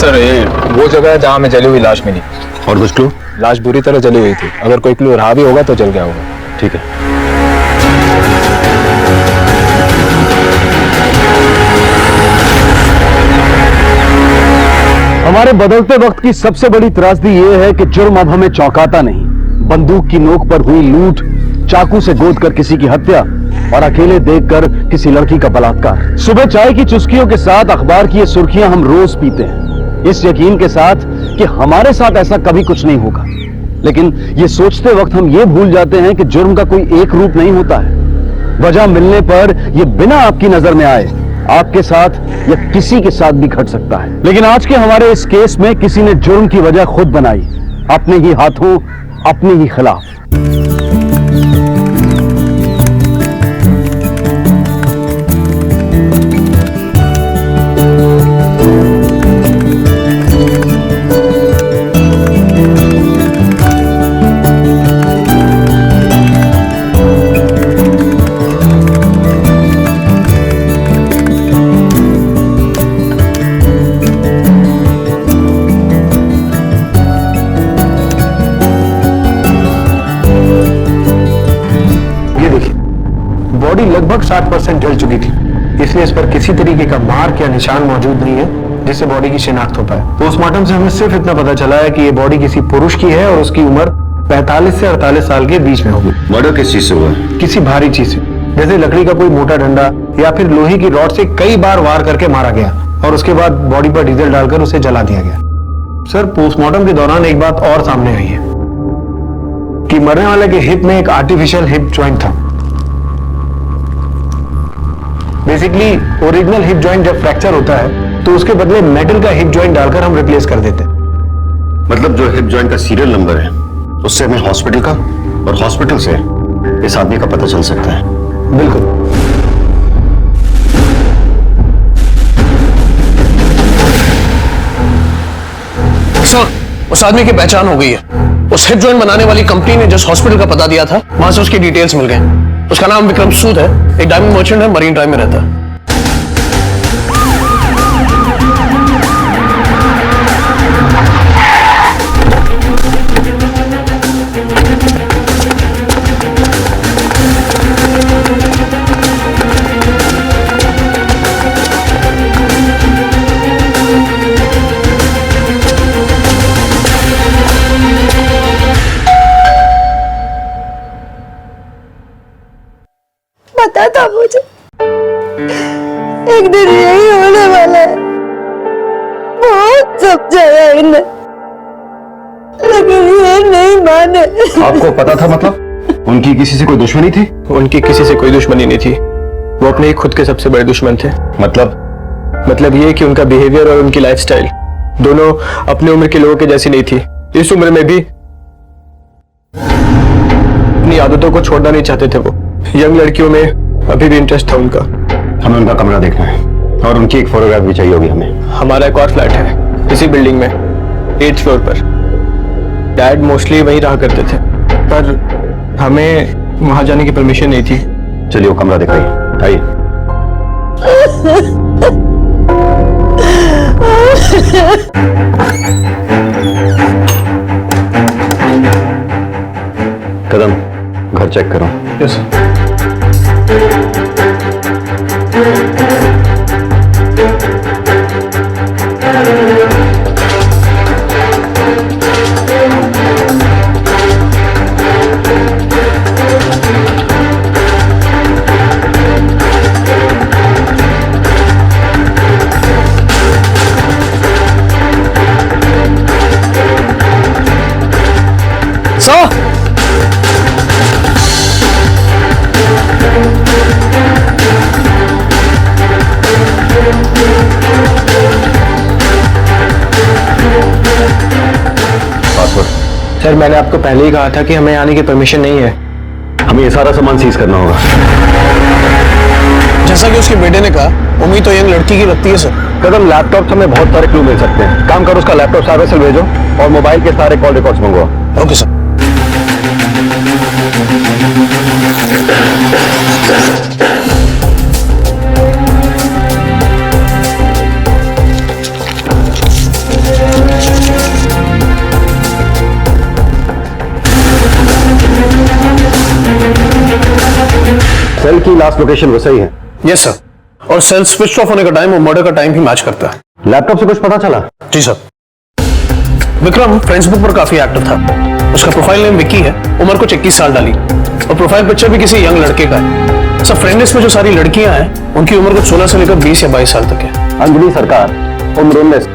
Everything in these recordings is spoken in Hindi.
सर ये वो जगह है जहाँ हमें जली हुई लाश मिली। और कुछ क्लू? लाश बुरी तरह जली हुई थी, अगर कोई क्लू रहा भी होगा तो जल गया होगा। ठीक है। हमारे बदलते वक्त की सबसे बड़ी त्रासदी यह है कि जुर्म अब हमें चौंकाता नहीं। बंदूक की नोक पर हुई लूट, चाकू से गोद कर किसी की हत्या और अकेले देखकर किसी लड़की का बलात्कार। सुबह चाय की चुस्कियों के साथ अखबार की ये सुर्खियां हम रोज पीते हैं, इस यकीन के साथ कि हमारे साथ ऐसा कभी कुछ नहीं होगा। लेकिन ये सोचते वक्त हम ये भूल जाते हैं कि जुर्म का कोई एक रूप नहीं होता है। वजह मिलने पर यह बिना आपकी नजर में आए आपके साथ या किसी के साथ भी घट सकता है। लेकिन आज के हमारे इस केस में किसी ने जुर्म की वजह खुद बनाई, अपने ही हाथों, अपने ही खिलाफ। बॉडी लगभग 60% जल चुकी थी, इसलिए इस पर किसी तरीके का मार्क या निशान मौजूद नहीं है जिससे बॉडी की शिनाख्त हो पाए। पोस्टमार्टम से हमें सिर्फ इतना पता चला है कि ये बॉडी किसी पुरुष की है और उसकी उम्र 45 से 48 साल के बीच में होगी। मर्डर किस चीज से हुआ? किसी भारी चीज से, जैसे लकड़ी का कोई मोटा डंडा या फिर लोहे की रॉड से कई बार वार करके मारा गया और उसके बाद बॉडी पर डीजल डालकर उसे जला दिया गया। सर, पोस्टमार्टम के दौरान एक बात और सामने आई है कि मरने वाले के हिप में एक आर्टिफिशियल हिप जॉइंट था। बेसिकली ओरिजिनल हिप जॉइंट जब फ्रैक्चर होता है तो उसके बदले मेटल का हिप जॉइंट डालकर हम रिप्लेस कर देते हैं। मतलब जो हिप जॉइंट का सीरियल नंबर है उससे हमें हॉस्पिटल का और हॉस्पिटल से इस आदमी का पता चल सकता है। बिल्कुल। सर, उस आदमी की पहचान हो गई है। उस हिप जॉइंट बनाने वाली कंपनी ने जिस हॉस्पिटल का पता दिया था वहां से उसकी डिटेल्स मिल गए। उसका नाम विक्रम सूद है, एक डायमंड मर्चेंट है, मरीन ड्राइव में रहता है। पता था मुझे एक दिन यही होने वाला है। बहुत समझाया इन्हें, लेकिन ये नहीं माने। आपको पता था? मतलब उनकी किसी से कोई दुश्मनी थी? उनकी किसी से कोई दुश्मनी नहीं थी, वो अपने ही खुद के सबसे बड़े दुश्मन थे। मतलब ये कि उनका बिहेवियर और उनकी लाइफस्टाइल दोनों अपनी उम्र के लोगों के जैसी नहीं थी। इस उम्र में भी अपनी आदतों को छोड़ना नहीं चाहते थे। वो यंग लड़कियों में अभी भी इंटरेस्ट था उनका। हमें उनका कमरा देखना है और उनकी एक फोटोग्राफ भी चाहिए होगी हमें। हमारा एक और फ्लैट है इसी बिल्डिंग में, 8th फ्लोर पर। डैड मोस्टली वहीं रहा करते थे, पर हमें वहां जाने की परमिशन नहीं थी। चलिए वो कमरा दिखाइए, आइए। कदम, घर चेक करो। यस। सर, मैंने आपको पहले ही कहा था कि हमें आने की परमिशन नहीं है। हमें ये सारा सामान सीज करना होगा। जैसा कि उसके बेटे ने कहा, उम्मीद तो यंग लड़की की लगती है सर। कदम, लैपटॉप से हमें बहुत सारे क्लू मिल सकते हैं। काम करो, उसका लैपटॉप सर्वर से भेजो और मोबाइल के सारे कॉल रिकॉर्ड्स मंगवाओ। Okay sir. Last location Vasai है। यस सर, और सेल स्विच ऑफ होने का टाइम और मर्डर का टाइम भी मैच करता है। लैपटॉप से कुछ पता चला? जी सर। विक्रम फेसबुक पर काफी एक्टिव था। उसका प्रोफाइल नेम विक्की है, उम्र कुछ 21 साल डाली और प्रोफाइल पिक्चर भी किसी यंग लड़के का है। सर फ्रेंड लिस्ट में जो सारी लड़कियां हैं उनकी उम्र कुछ 16 से लेकर 20 या 22 साल तक है। अंजलि सरकार उम्र 19,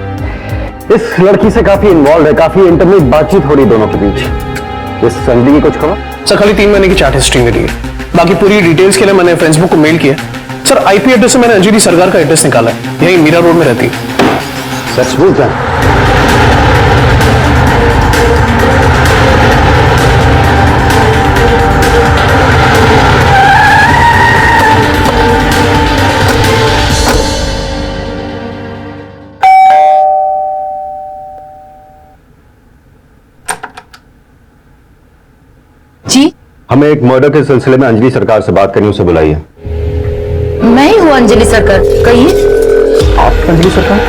इस लड़की से काफी इन्वॉल्व है, काफी इंटरनेट बातचीत हो रही दोनों के बीच। इस अंजलि की कुछ खबर? सर खाली 3 महीने की चैट हिस्ट्री मिली है, बाकी पूरी डिटेल्स के लिए मैंने फेसबुक को मेल किया। सर आईपी एड्रेस से मैंने अंजलि सरकार का एड्रेस निकाला है, यही मीरा रोड में रहती है। सचमुच है? जी, हमें एक मर्डर के सिलसिले में अंजलि सरकार से बात करनी, उसे बुलाइए। मैं ही हूँ अंजलि सरकार, कहिए। आप अंजलि सरकार?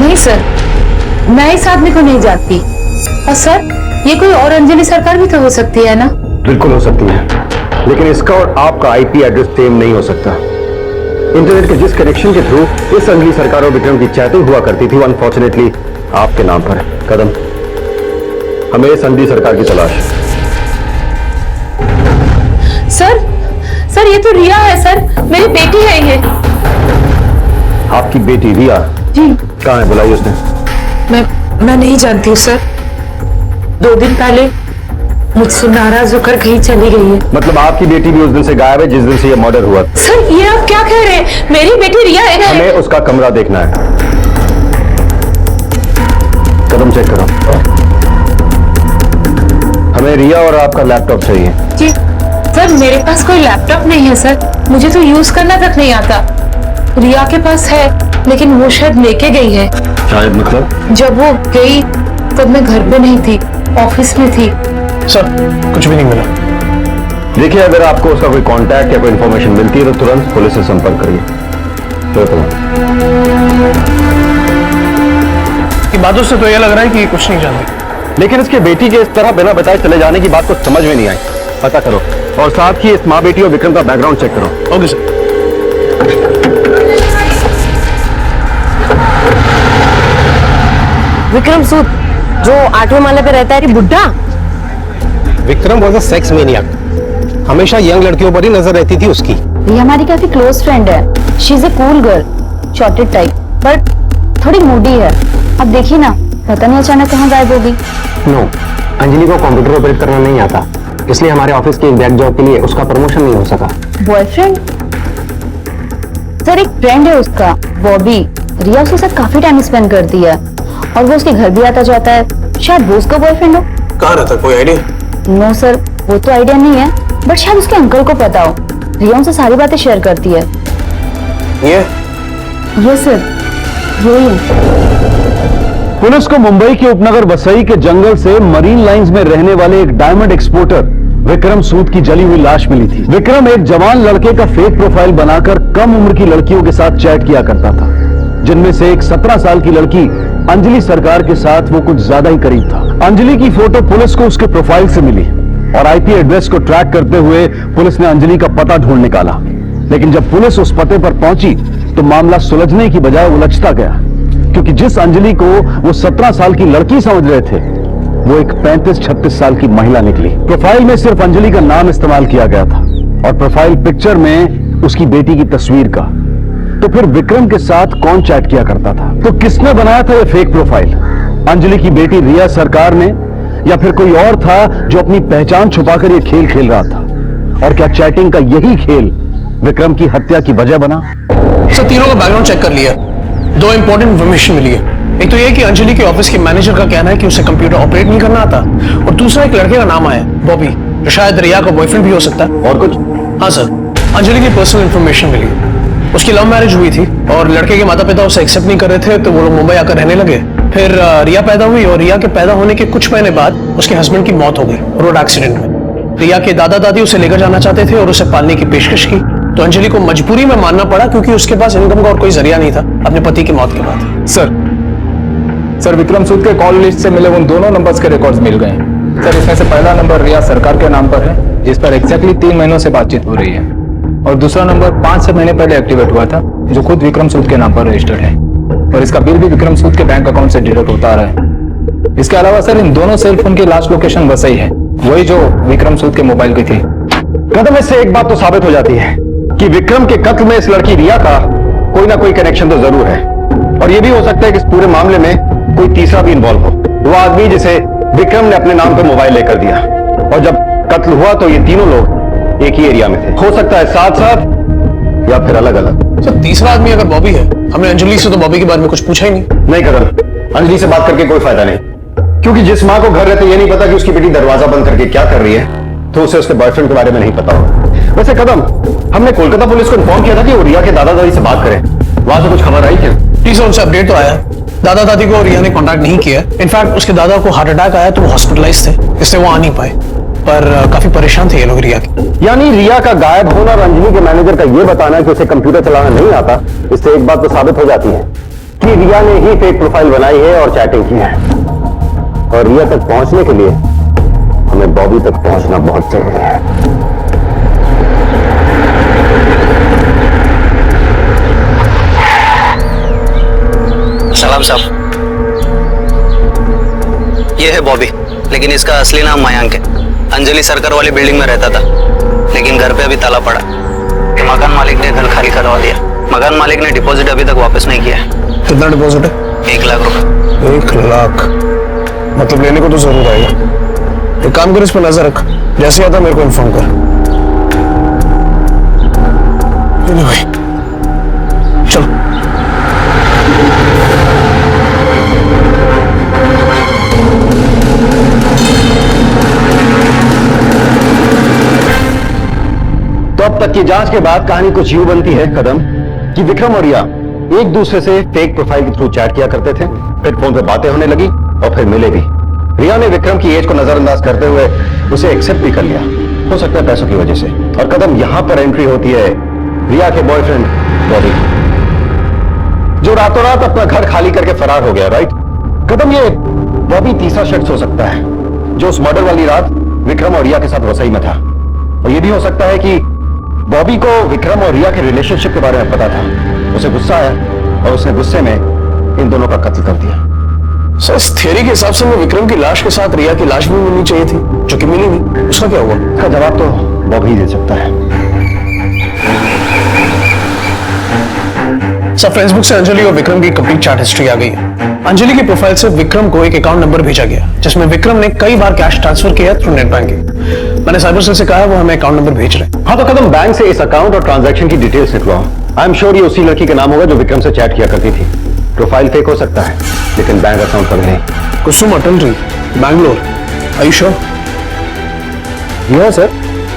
नहीं सर, मैं इस आदमी को नहीं जानती। और सर, ये कोई और अंजलि सरकार भी तो हो सकती है ना? बिल्कुल हो सकती है, लेकिन इसका और आपका आईपी एड्रेस सेम नहीं हो सकता। इंटरनेट के जिस कनेक्शन के थ्रू इस अंजलि सरकार और विक्रम की चैटिंग हुआ करती थी, वो अनफॉर्चुनेटली आपके नाम पर है। कदम, हमें इस अंजलि सरकार की तलाश है। सर ये तो रिया है सर, मेरी बेटी है ये। आपकी बेटी रिया? जी। कहाँ है, बुलाइए उसने। मैं नहीं जानती हूँ सर। 2 दिन पहले मुझसे नाराज होकर कहीं चली गई है। मतलब आपकी बेटी भी उस दिन से गायब है जिस दिन से ये मर्डर हुआ? सर ये आप क्या कह रहे हैं? मेरी बेटी रिया है। हमें उसका कमरा देखना है। कदम चेक करो। हमें रिया और आपका लैपटॉप चाहिए। जी सर, मेरे पास कोई लैपटॉप नहीं है सर, मुझे तो यूज करना तक नहीं आता। रिया के पास है, लेकिन वो शायद लेके गई है। शायद मतलब? जब वो गई तब मैं घर पे नहीं थी, ऑफिस में थी। सर कुछ भी नहीं मिला। देखिए, अगर आपको उसका कोई कांटेक्ट या कोई इंफॉर्मेशन मिलती है तो तुरंत पुलिस से संपर्क करिए। बातों से तो यह लग रहा है कि कुछ नहीं जानती, लेकिन इसके बेटी के इस तरह बिना बताए चले जाने की बात को समझ में नहीं आई। पता करो और साथ ही इस माँ बेटी और विक्रम का बैकग्राउंड चेक करो। Okay sir. विक्रम सूद जो 8वें माले पे रहता है, बुड्ढा। Vikram was a sex maniac, हमेशा यंग लड़कियों पर ही नजर रहती थी उसकी। ये हमारी काफी क्लोज फ्रेंड है। She is a cool girl, shorted type, but थोड़ी मूडी है। अब देखिए ना, पता नहीं अचानक कहाँ गायब होगी। नो, अंजलि को कंप्यूटर ऑपरेट करना नहीं आता, इसलिए हमारे ऑफिस के एक बैक जॉब के लिए उसका प्रमोशन नहीं हो सका। बॉयफ्रेंड? सर एक फ्रेंड है उसका, बॉबी। रिया उसके साथ काफी टाइम स्पेंड करती है और वो उसके घर भी आता जाता है। शायद वो उसका बॉयफ्रेंड हो। कहाँ रहता, कोई आइडिया? नो सर, वो तो आइडिया नहीं है, बट शायद उसके अंकल को पता हो। रिया उनसे सारी बातें शेयर करती है। ये सर, यही पुलिस को मुंबई के उपनगर वसई के जंगल से मरीन लाइंस में रहने वाले एक डायमंड एक्सपोर्टर विक्रम सूद की जली हुई लाश मिली थी। विक्रम एक जवान लड़के का फेक प्रोफाइल बनाकर कम उम्र की लड़कियों के साथ चैट किया करता था, जिनमें से एक 17 साल की लड़की अंजलि सरकार के साथ वो कुछ ज्यादा ही करीब था। अंजलि की फोटो पुलिस को उसके प्रोफाइल से मिली और आईपी एड्रेस को ट्रैक करते हुए पुलिस ने अंजलि का पता ढूंढ निकाला। लेकिन जब पुलिस उस पते पर पहुंची तो मामला सुलझने की बजाय उलझता गया, क्योंकि जिस अंजलि को वो 17 साल की लड़की समझ रहे थे, वो एक 35-36 साल की महिला निकली। प्रोफाइल में सिर्फ अंजलि का नाम इस्तेमाल किया गया था और प्रोफाइल पिक्चर में उसकी बेटी की तस्वीर का। तो फिर विक्रम के साथ कौन चैट किया करता था? तो किसने बनाया था ये फेक प्रोफाइल? अंजलि की बेटी रिया सरकार ने, या फिर कोई और था जो अपनी पहचान छुपाकर ये खेल खेल रहा था? और क्या चैटिंग का यही खेल विक्रम की हत्या की वजह बना? सर तीनों का बैकग्राउंड चेक कर लिया, 2 इंपॉर्टेंट इन्फॉर्मेशन मिली है। एक तो ये कि अंजलि के ऑफिस के मैनेजर का कहना है कि उसे कंप्यूटर ऑपरेट नहीं करना आता, और दूसरा एक लड़के का नाम आया बॉबी, जो शायद रिया का बॉयफ्रेंड भी हो सकता है। और कुछ? हाँ सर, अंजलि की पर्सनल इन्फॉर्मेशन मिली है। उसकी लव मैरिज हुई थी और लड़के के माता पिता उसे एक्सेप्ट नहीं कर रहे थे, तो वो लोग मुंबई आकर रहने लगे। फिर रिया पैदा हुई और रिया के पैदा होने के कुछ महीने बाद उसके हस्बैंड की मौत हो गई रोड एक्सीडेंट में। रिया के दादा दादी उसे लेकर जाना चाहते थे और उसे पालने की पेशकश की, तो अंजलि को मजबूरी में मानना पड़ा, क्योंकि उसके पास इनकम का और कोई जरिया नहीं था अपने पति की मौत के बाद। सर विक्रम सूद के कॉल लिस्ट से मिले उन दोनों नंबर्स के रिकॉर्ड्स मिल गए। सर इसमें से पहला नंबर रिया सरकार के नाम पर है जिस पर एग्जैक्टली 3 महीनों से बातचीत हो रही है, और दूसरा नंबर 5 महीने पहले एक्टिवेट हुआ था, जो खुद विक्रम सूद के नाम पर रजिस्टर्ड है, और इसका बिल भी विक्रम सूद के बैंक अकाउंट से डिडक्ट होता आ रहा है। इसके अलावा सर इन दोनों सेल फोन की लास्ट लोकेशन वही है, वही जो विक्रम सूद के मोबाइल की थी। कदम, इससे एक बात तो साबित हो जाती है कि विक्रम के कत्ल में इस लड़की रिया का कोई ना कोई कनेक्शन तो जरूर है, और यह भी हो सकता है कि इस पूरे मामले में कोई तीसरा भी इन्वॉल्व हो, वो आदमी जिसे विक्रम ने अपने नाम पर मोबाइल लेकर दिया, और जब कत्ल हुआ तो ये तीनों लोग एक ही एरिया में थे, हो सकता है साथ साथ या फिर अलग अलग। सर तीसरा आदमी अगर बॉबी है, हमने अंजलि से तो बॉबी के बारे में कुछ पूछा ही नहीं। कदम, अंजलि से बात करके कोई फायदा नहीं, क्योंकि जिस मां को घर रहते ये नहीं पता कि उसकी बेटी दरवाजा बंद करके क्या कर रही है, तो उसे उसके बॉयफ्रेंड के बारे में नहीं पता होगा। वैसे कदम, हमने कोलकाता पुलिस को इन्फॉर्म किया था कि वो रिया के दादा दादी से बात करें, वहां से कुछ खबर आई क्या? जी सर, उनसे अपडेट तो आया, दादा दादी को रिया ने कांटेक्ट नहीं किया। इनफैक्ट उसके दादा को हार्ट अटैक आया तो वो हॉस्पिटलाइज थे, इसलिए वो आ नहीं पाए, पर काफी परेशान थे ये लोग रिया के। यानी रिया का गायब होना और अंजलि के मैनेजर का ये बताना कि उसे कंप्यूटर चलाना नहीं आता, इससे एक बात तो साबित हो जाती है कि रिया ने ही फेक प्रोफाइल बनाई है और चैटिंग की है, और रिया तक पहुंचने के लिए हमें बॉबी तक पहुंचना बहुत जरूरी है। सलाम साहब, ये है बॉबी, लेकिन इसका असली नाम मयंक है। अंजलि सर्कल वाली बिल्डिंग में रहता था, लेकिन घर पे अभी ताला पड़ा। ये मकान मालिक ने घर खाली करवा दिया। मकान मालिक ने डिपॉजिट अभी तक वापस नहीं किया है। कितना डिपॉजिट है? 1 लाख रुपए। 1 लाख? मतलब लेने को तो जरूर आएगा। एक काम कर, इस पर नजर रख, जैसे आता मेरे को इन्फॉर्म कर। भाई चलो। तो अब तक की जांच के बाद कहानी कुछ यूं बनती है कदम, कि विक्रम और रिया एक दूसरे से फेक प्रोफाइल के थ्रू चैट किया करते थे, फिर फोन पे बातें होने लगी और फिर मिले भी। रिया ने विक्रम की एज को नजरअंदाज करते हुए उसे एक्सेप्ट भी कर लिया, हो सकता है पैसों की वजह से। और कदम, यहां पर एंट्री होती है रिया के बॉयफ्रेंड बॉबी, जो रातों रात अपना घर खाली करके फरार हो गया। राइट कदम, ये बॉबी तीसरा शख्स हो सकता है जो उस मर्डर वाली रात विक्रम और रिया के साथ वसई में था, और यह भी हो सकता है कि बॉबी को विक्रम और रिया के रिलेशनशिप के बारे में पता था, उसे गुस्सा आया और उसने गुस्से में इन दोनों का कत्ल कर दिया। सर इस थियरी के हिसाब से विक्रम की लाश के साथ रिया की लाश भी मिलनी चाहिए थी, जो कि मिली नहीं। उसका क्या हुआ? इसका जवाब तो बॉबी दे सकता है। सर फेसबुक से अंजलि और विक्रम की कंप्लीट चैट हिस्ट्री आ गई है। अंजलि की प्रोफाइल से विक्रम को एक अकाउंट नंबर भेजा गया, जिसमें विक्रम ने कई बार कैश ट्रांसफर किया थ्रू नेट बैंकिंग। मैंने साइबर सेल से कहा, वो हमें अकाउंट नंबर भेज रहे हैं। हाँ, तो कदम बैंक से इस अकाउंट और ट्रांजैक्शन की डिटेल्स निकलवाओ। आई एम श्योर ये उसी लड़की का नाम होगा जो विक्रम से चैट किया करती थी। प्रोफाइल फेक हो सकता है, लेकिन बैंक अकाउंट कभी नहीं। Kusum Atlari, Bangalore. Are you sure? यह सर,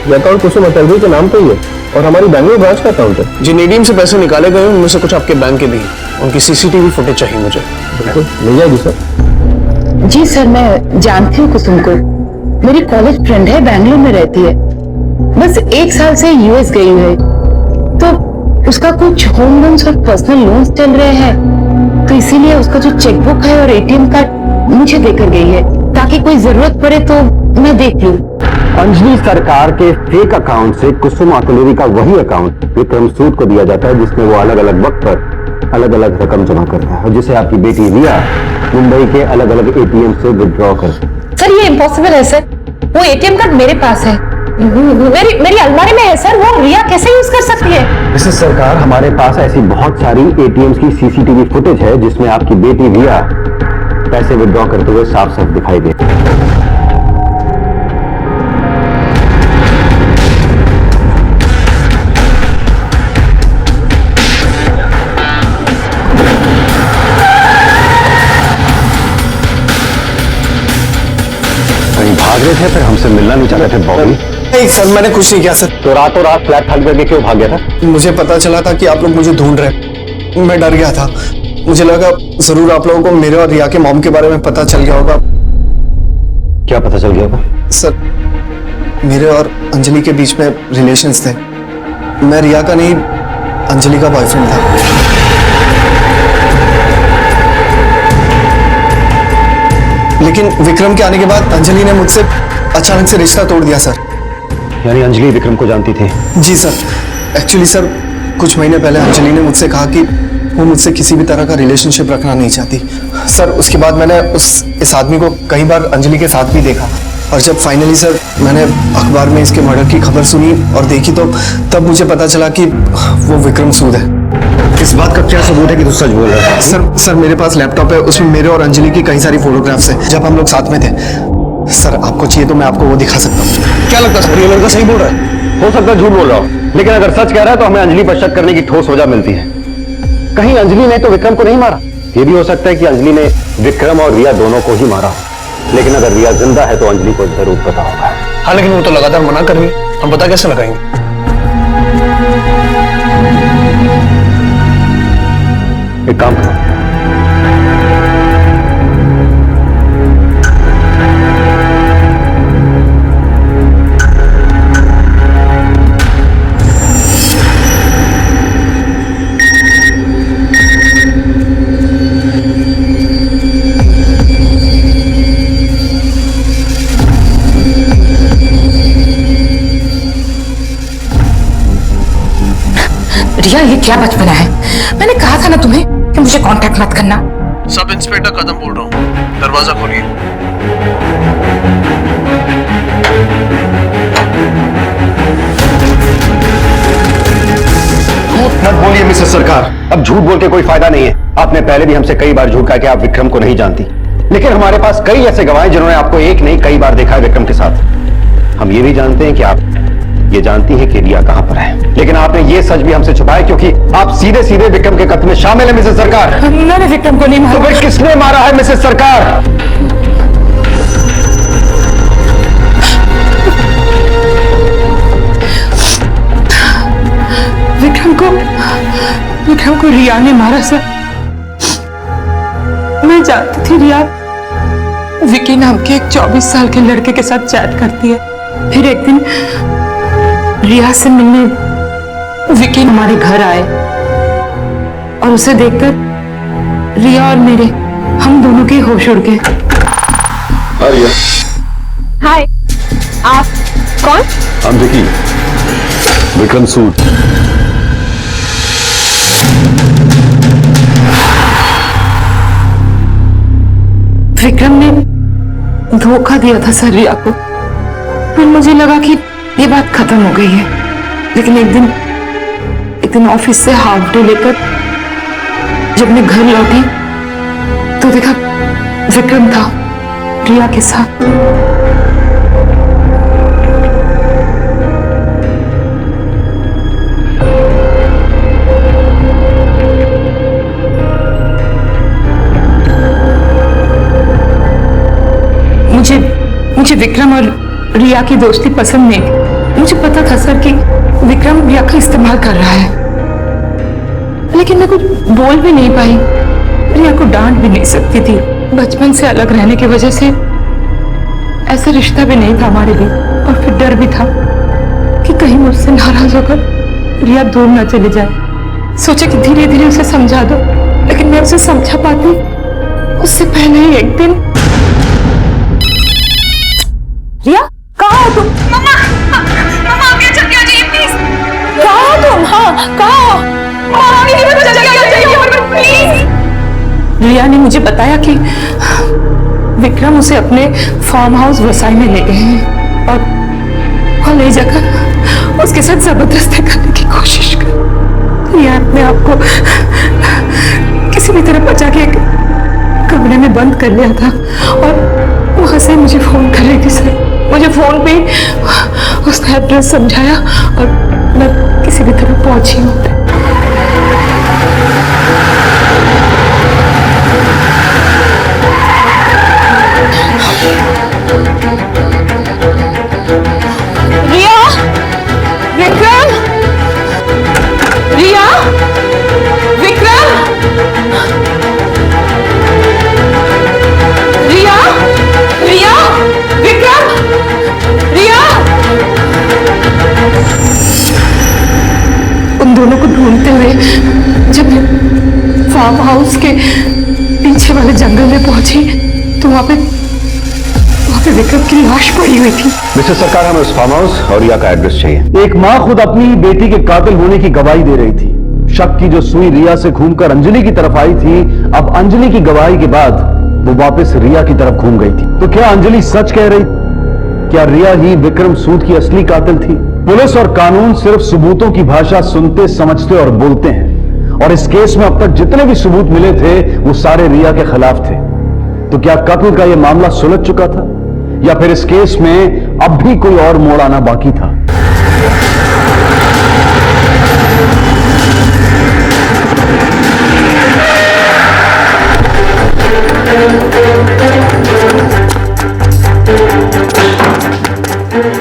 ये अकाउंट कुसुम अटलरी के नाम पे ही है और हमारी बैंगलोर ब्रांच का अकाउंट है। जिन एटीएम से पैसे निकाले गए उनमें से कुछ आपके बैंक के भी, उनकी सीसीटीवी फुटेज चाहिए मुझे। बिल्कुल मिल जाएगी सर। जी सर, मैं जानती हूँ कुसुम को, मेरी कॉलेज फ्रेंड है, बैंगलोर में रहती है, बस 1 साल से यूएस गई है, तो उसका कुछ होम लोन्स और पर्सनल लोन्स चल रहे हैं, तो इसीलिए उसका जो चेकबुक है और एटीएम कार्ड मुझे देकर गई है, ताकि कोई जरूरत पड़े तो मैं देख लूं। अंजलि सरकार के फेक अकाउंट से कुसुम अटलरी का वही अकाउंट विक्रम सूद को दिया जाता है, जिसमें वो अलग अलग वक्त पर अलग अलग रकम जमा करता है, और जिसे आपकी बेटी रिया मुंबई के अलग अलग एटीएम से विड्रॉ कर। सर ये इम्पॉसिबल है सर, वो एटीएम कार्ड मेरे पास है, मेरी अलमारी में है सर, वो रिया कैसे यूज कर सकती है? मिसेस सरकार, हमारे पास ऐसी बहुत सारी एटीएम की सीसीटीवी फुटेज है जिसमें आपकी बेटी रिया पैसे विड्रॉ करते हुए साफ साफ दिखाई दे। भाग रहे थे, फिर हमसे मिलना नहीं चाहते थे बॉबी? नहीं सर, मैंने कुछ नहीं किया सर। तो रातों रात फ्लैट खाली करके क्यों भाग गया था? मुझे पता चला था कि आप लोग मुझे ढूंढ रहे, मैं डर गया था। मुझे लगा जरूर आप लोगों को मेरे और रिया के मॉम के बारे में पता चल गया होगा। क्या पता चल गया होगा? सर मेरे और अंजलि के बीच में रिलेशंस थे, मैं रिया का नहीं अंजलि का बॉयफ्रेंड था। लेकिन विक्रम के आने के बाद अंजलि ने मुझसे अचानक से रिश्ता तोड़ दिया सर। यानी अंजलि विक्रम को जानती थी? जी सर, एक्चुअली सर कुछ महीने पहले अंजलि ने मुझसे कहा कि वो मुझसे किसी भी तरह का रिलेशनशिप रखना नहीं चाहती। सर उसके बाद मैंने इस आदमी को कई बार अंजलि के साथ भी देखा, और जब फाइनली सर मैंने अखबार में इसके मर्डर की खबर सुनी और देखी तो तब मुझे पता चला कि वो विक्रम सूद है। इस बात का क्या सबूत है कि तू सच बोल रहा है? सर मेरे पास लैपटॉप है, उसमें मेरे और अंजलि की कई सारी फोटोग्राफ्स हैं जब हम लोग साथ में थे। सर आपको चाहिए तो मैं आपको वो दिखा सकता हूँ। क्या लगता है सर, ये लड़का सही बोल रहा है? हो सकता है झूठ बोल रहा हो, लेकिन अगर सच कह रहा है तो हमें अंजलि पर शक करने की ठोस वजह मिलती है। कहीं अंजलि ने तो विक्रम को नहीं मारा? ये भी हो सकता है कि अंजलि ने विक्रम और रिया दोनों को ही मारा, लेकिन अगर रिया जिंदा है तो अंजलि को जरूर पता होगा। हाँ लेकिन वो तो लगातार मना कर रही है, हम पता कैसे लगाएंगे? एक काम करो, रिया ये क्या बचपना है? मैंने कहा था ना तुम्हें कि मुझे कांटेक्ट मत करना। सब इंस्पेक्टर कदम बोल रहा हूँ, दरवाजा खोलिए। झूठ मत बोलिए मिसेस सरकार, अब झूठ बोल के कोई फायदा नहीं है। आपने पहले भी हमसे कई बार झूठ कहा कि आप विक्रम को नहीं जानती, लेकिन हमारे पास कई ऐसे गवाह हैं जिन्होंने आपको एक नहीं कई बार देखा है विक्रम के साथ। हम ये भी जानते हैं कि आप ये जानती है कि रिया कहां पर है, लेकिन आपने ये सच भी हमसे छुपाया क्योंकि आप सीधे सीधे विक्रम के कत्ल में शामिल है मिसेस सरकार। मैंने विक्रम को नहीं मारा। तो फिर किसने मारा है मिसेस सरकार? विक्रम को रिया ने मारा सर। मैं जानती थी रिया विकी नाम के एक 24 साल के लड़के के साथ चैट करती है। फिर एक दिन रिया से मिलने विकी हमारे घर आए और उसे देखकर रिया और मेरे हम दोनों के होश उड़ गए। हाय, आप कौन? हम विकी, विक्रम सूद। विक्रम ने धोखा दिया था सर रिया को, फिर मुझे लगा कि ये बात खत्म हो गई है, लेकिन एक दिन ऑफिस से हाफ डे लेकर जब मैं घर लौटी तो देखा विक्रम था रिया के साथ। मुझे विक्रम और रिया की दोस्ती पसंद नहीं। मुझे पता था सर कि विक्रम रिया का इस्तेमाल कर रहा है, लेकिन मैं कुछ बोल भी नहीं पाई, रिया को डांट भी नहीं सकती थी। बचपन से अलग रहने की वजह से ऐसा रिश्ता भी नहीं था हमारे बीच, और फिर डर भी था कि कहीं मुझसे नाराज होकर रिया दूर न चले जाए। सोचा कि धीरे धीरे उसे समझा दो, लेकिन मैं उसे समझा पाती उससे पहले ही एक दिन। रिया कहाँ हो तुम? मम्मा आप यहाँ जल्दी आ जाइए प्लीज। कहाँ हो तुम? हाँ कहाँ हो? प्लीज। रिया ने मुझे बताया कि विक्रम उसे अपने फार्म हाउस वसाई में ले गए हैं और ले जाकर उसके साथ जबरदस्ती करने की कोशिश कर। रिया अपने आप को किसी भी तरह बचा के कमरे में बंद कर लिया था और वहां से मुझे फोन कर रही थी सर। मुझे फोन पे उसने एड्रेस समझाया और मैं किसी भी तरह पहुंची हूँ। रिया, विक्रम, रिया, विक्रम, रिया, रिया, विक्रम, रिया। उन दोनों को ढूंढते हुए जब मैं फार्म हाउस के पीछे वाले जंगल में पहुंची तो वहां पे पे विक्रम की लाश पड़ी हुई थी। मिसेस सरकार, हमें उस फार्म हाउस और रिया का एड्रेस चाहिए। एक माँ खुद अपनी बेटी के कातिल होने की गवाही दे रही थी। शक की जो सुई रिया से घूमकर अंजलि की तरफ आई थी, अब अंजलि की गवाही के बाद वो वापस रिया की तरफ घूम गई थी। तो क्या अंजलि सच कह रही? क्या रिया ही विक्रम सूद की असली कातिल थी? पुलिस और कानून सिर्फ सबूतों की भाषा सुनते, समझते और बोलते हैं, और इस केस में अब तक जितने भी सबूत मिले थे वो सारे रिया के खिलाफ थे। तो क्या कत्ल का यह मामला सुलझ चुका था, या फिर इस केस में अब भी कोई और मोड़ आना बाकी था?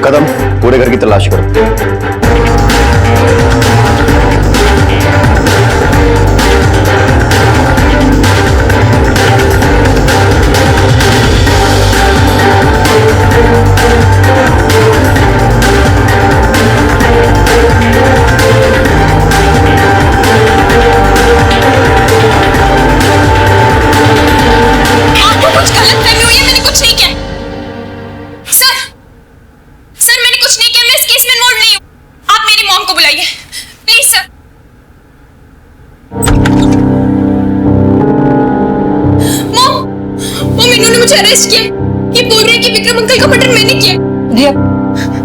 कदम, पूरे घर की तलाश करो।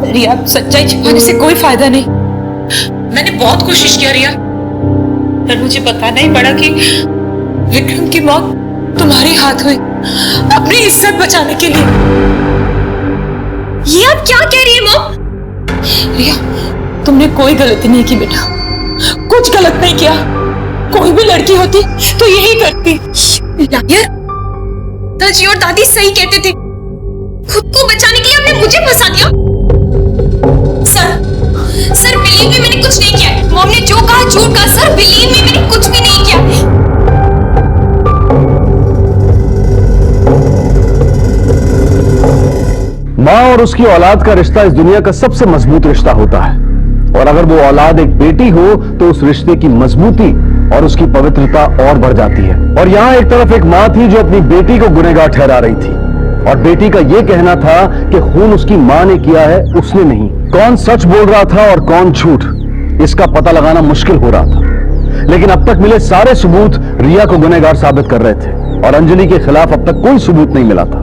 रिया, सच्चाई छिपाने से कोई फायदा नहीं। मैंने बहुत कोशिश किया रिया, पर मुझे पता नहीं पड़ा कि विक्रम की मौत तुम्हारे हाथ हुई, अपनी इज्जत बचाने के लिए। ये आप क्या कह रही है मॉम? रिया, तुमने कोई गलती नहीं की बेटा, कुछ गलत नहीं किया। कोई भी लड़की होती तो यही करती। यार, दादी और दादी सही कहते थे, खुद को बचाने के लिए आपने मुझे फंसा दिया। सर बिलीव में, मैंने कुछ नहीं किया। मॉम ने जो कहा झूठ कहा। सर बिलीव में, मैंने कुछ भी नहीं किया। माँ और उसकी औलाद का रिश्ता इस दुनिया का सबसे मजबूत रिश्ता होता है, और अगर वो औलाद एक बेटी हो तो उस रिश्ते की मजबूती और उसकी पवित्रता और बढ़ जाती है। और यहाँ एक तरफ एक माँ थी जो अपनी बेटी को गुनहगार ठहरा रही थी, और बेटी का यह कहना था कि खून उसकी मां ने किया है, उसने नहीं। कौन सच बोल रहा था और कौन झूठ, इसका पता लगाना मुश्किल हो रहा था। लेकिन अब तक मिले सारे सबूत रिया को गुनहगार साबित कर रहे थे, और अंजलि के खिलाफ अब तक कोई सबूत नहीं मिला था।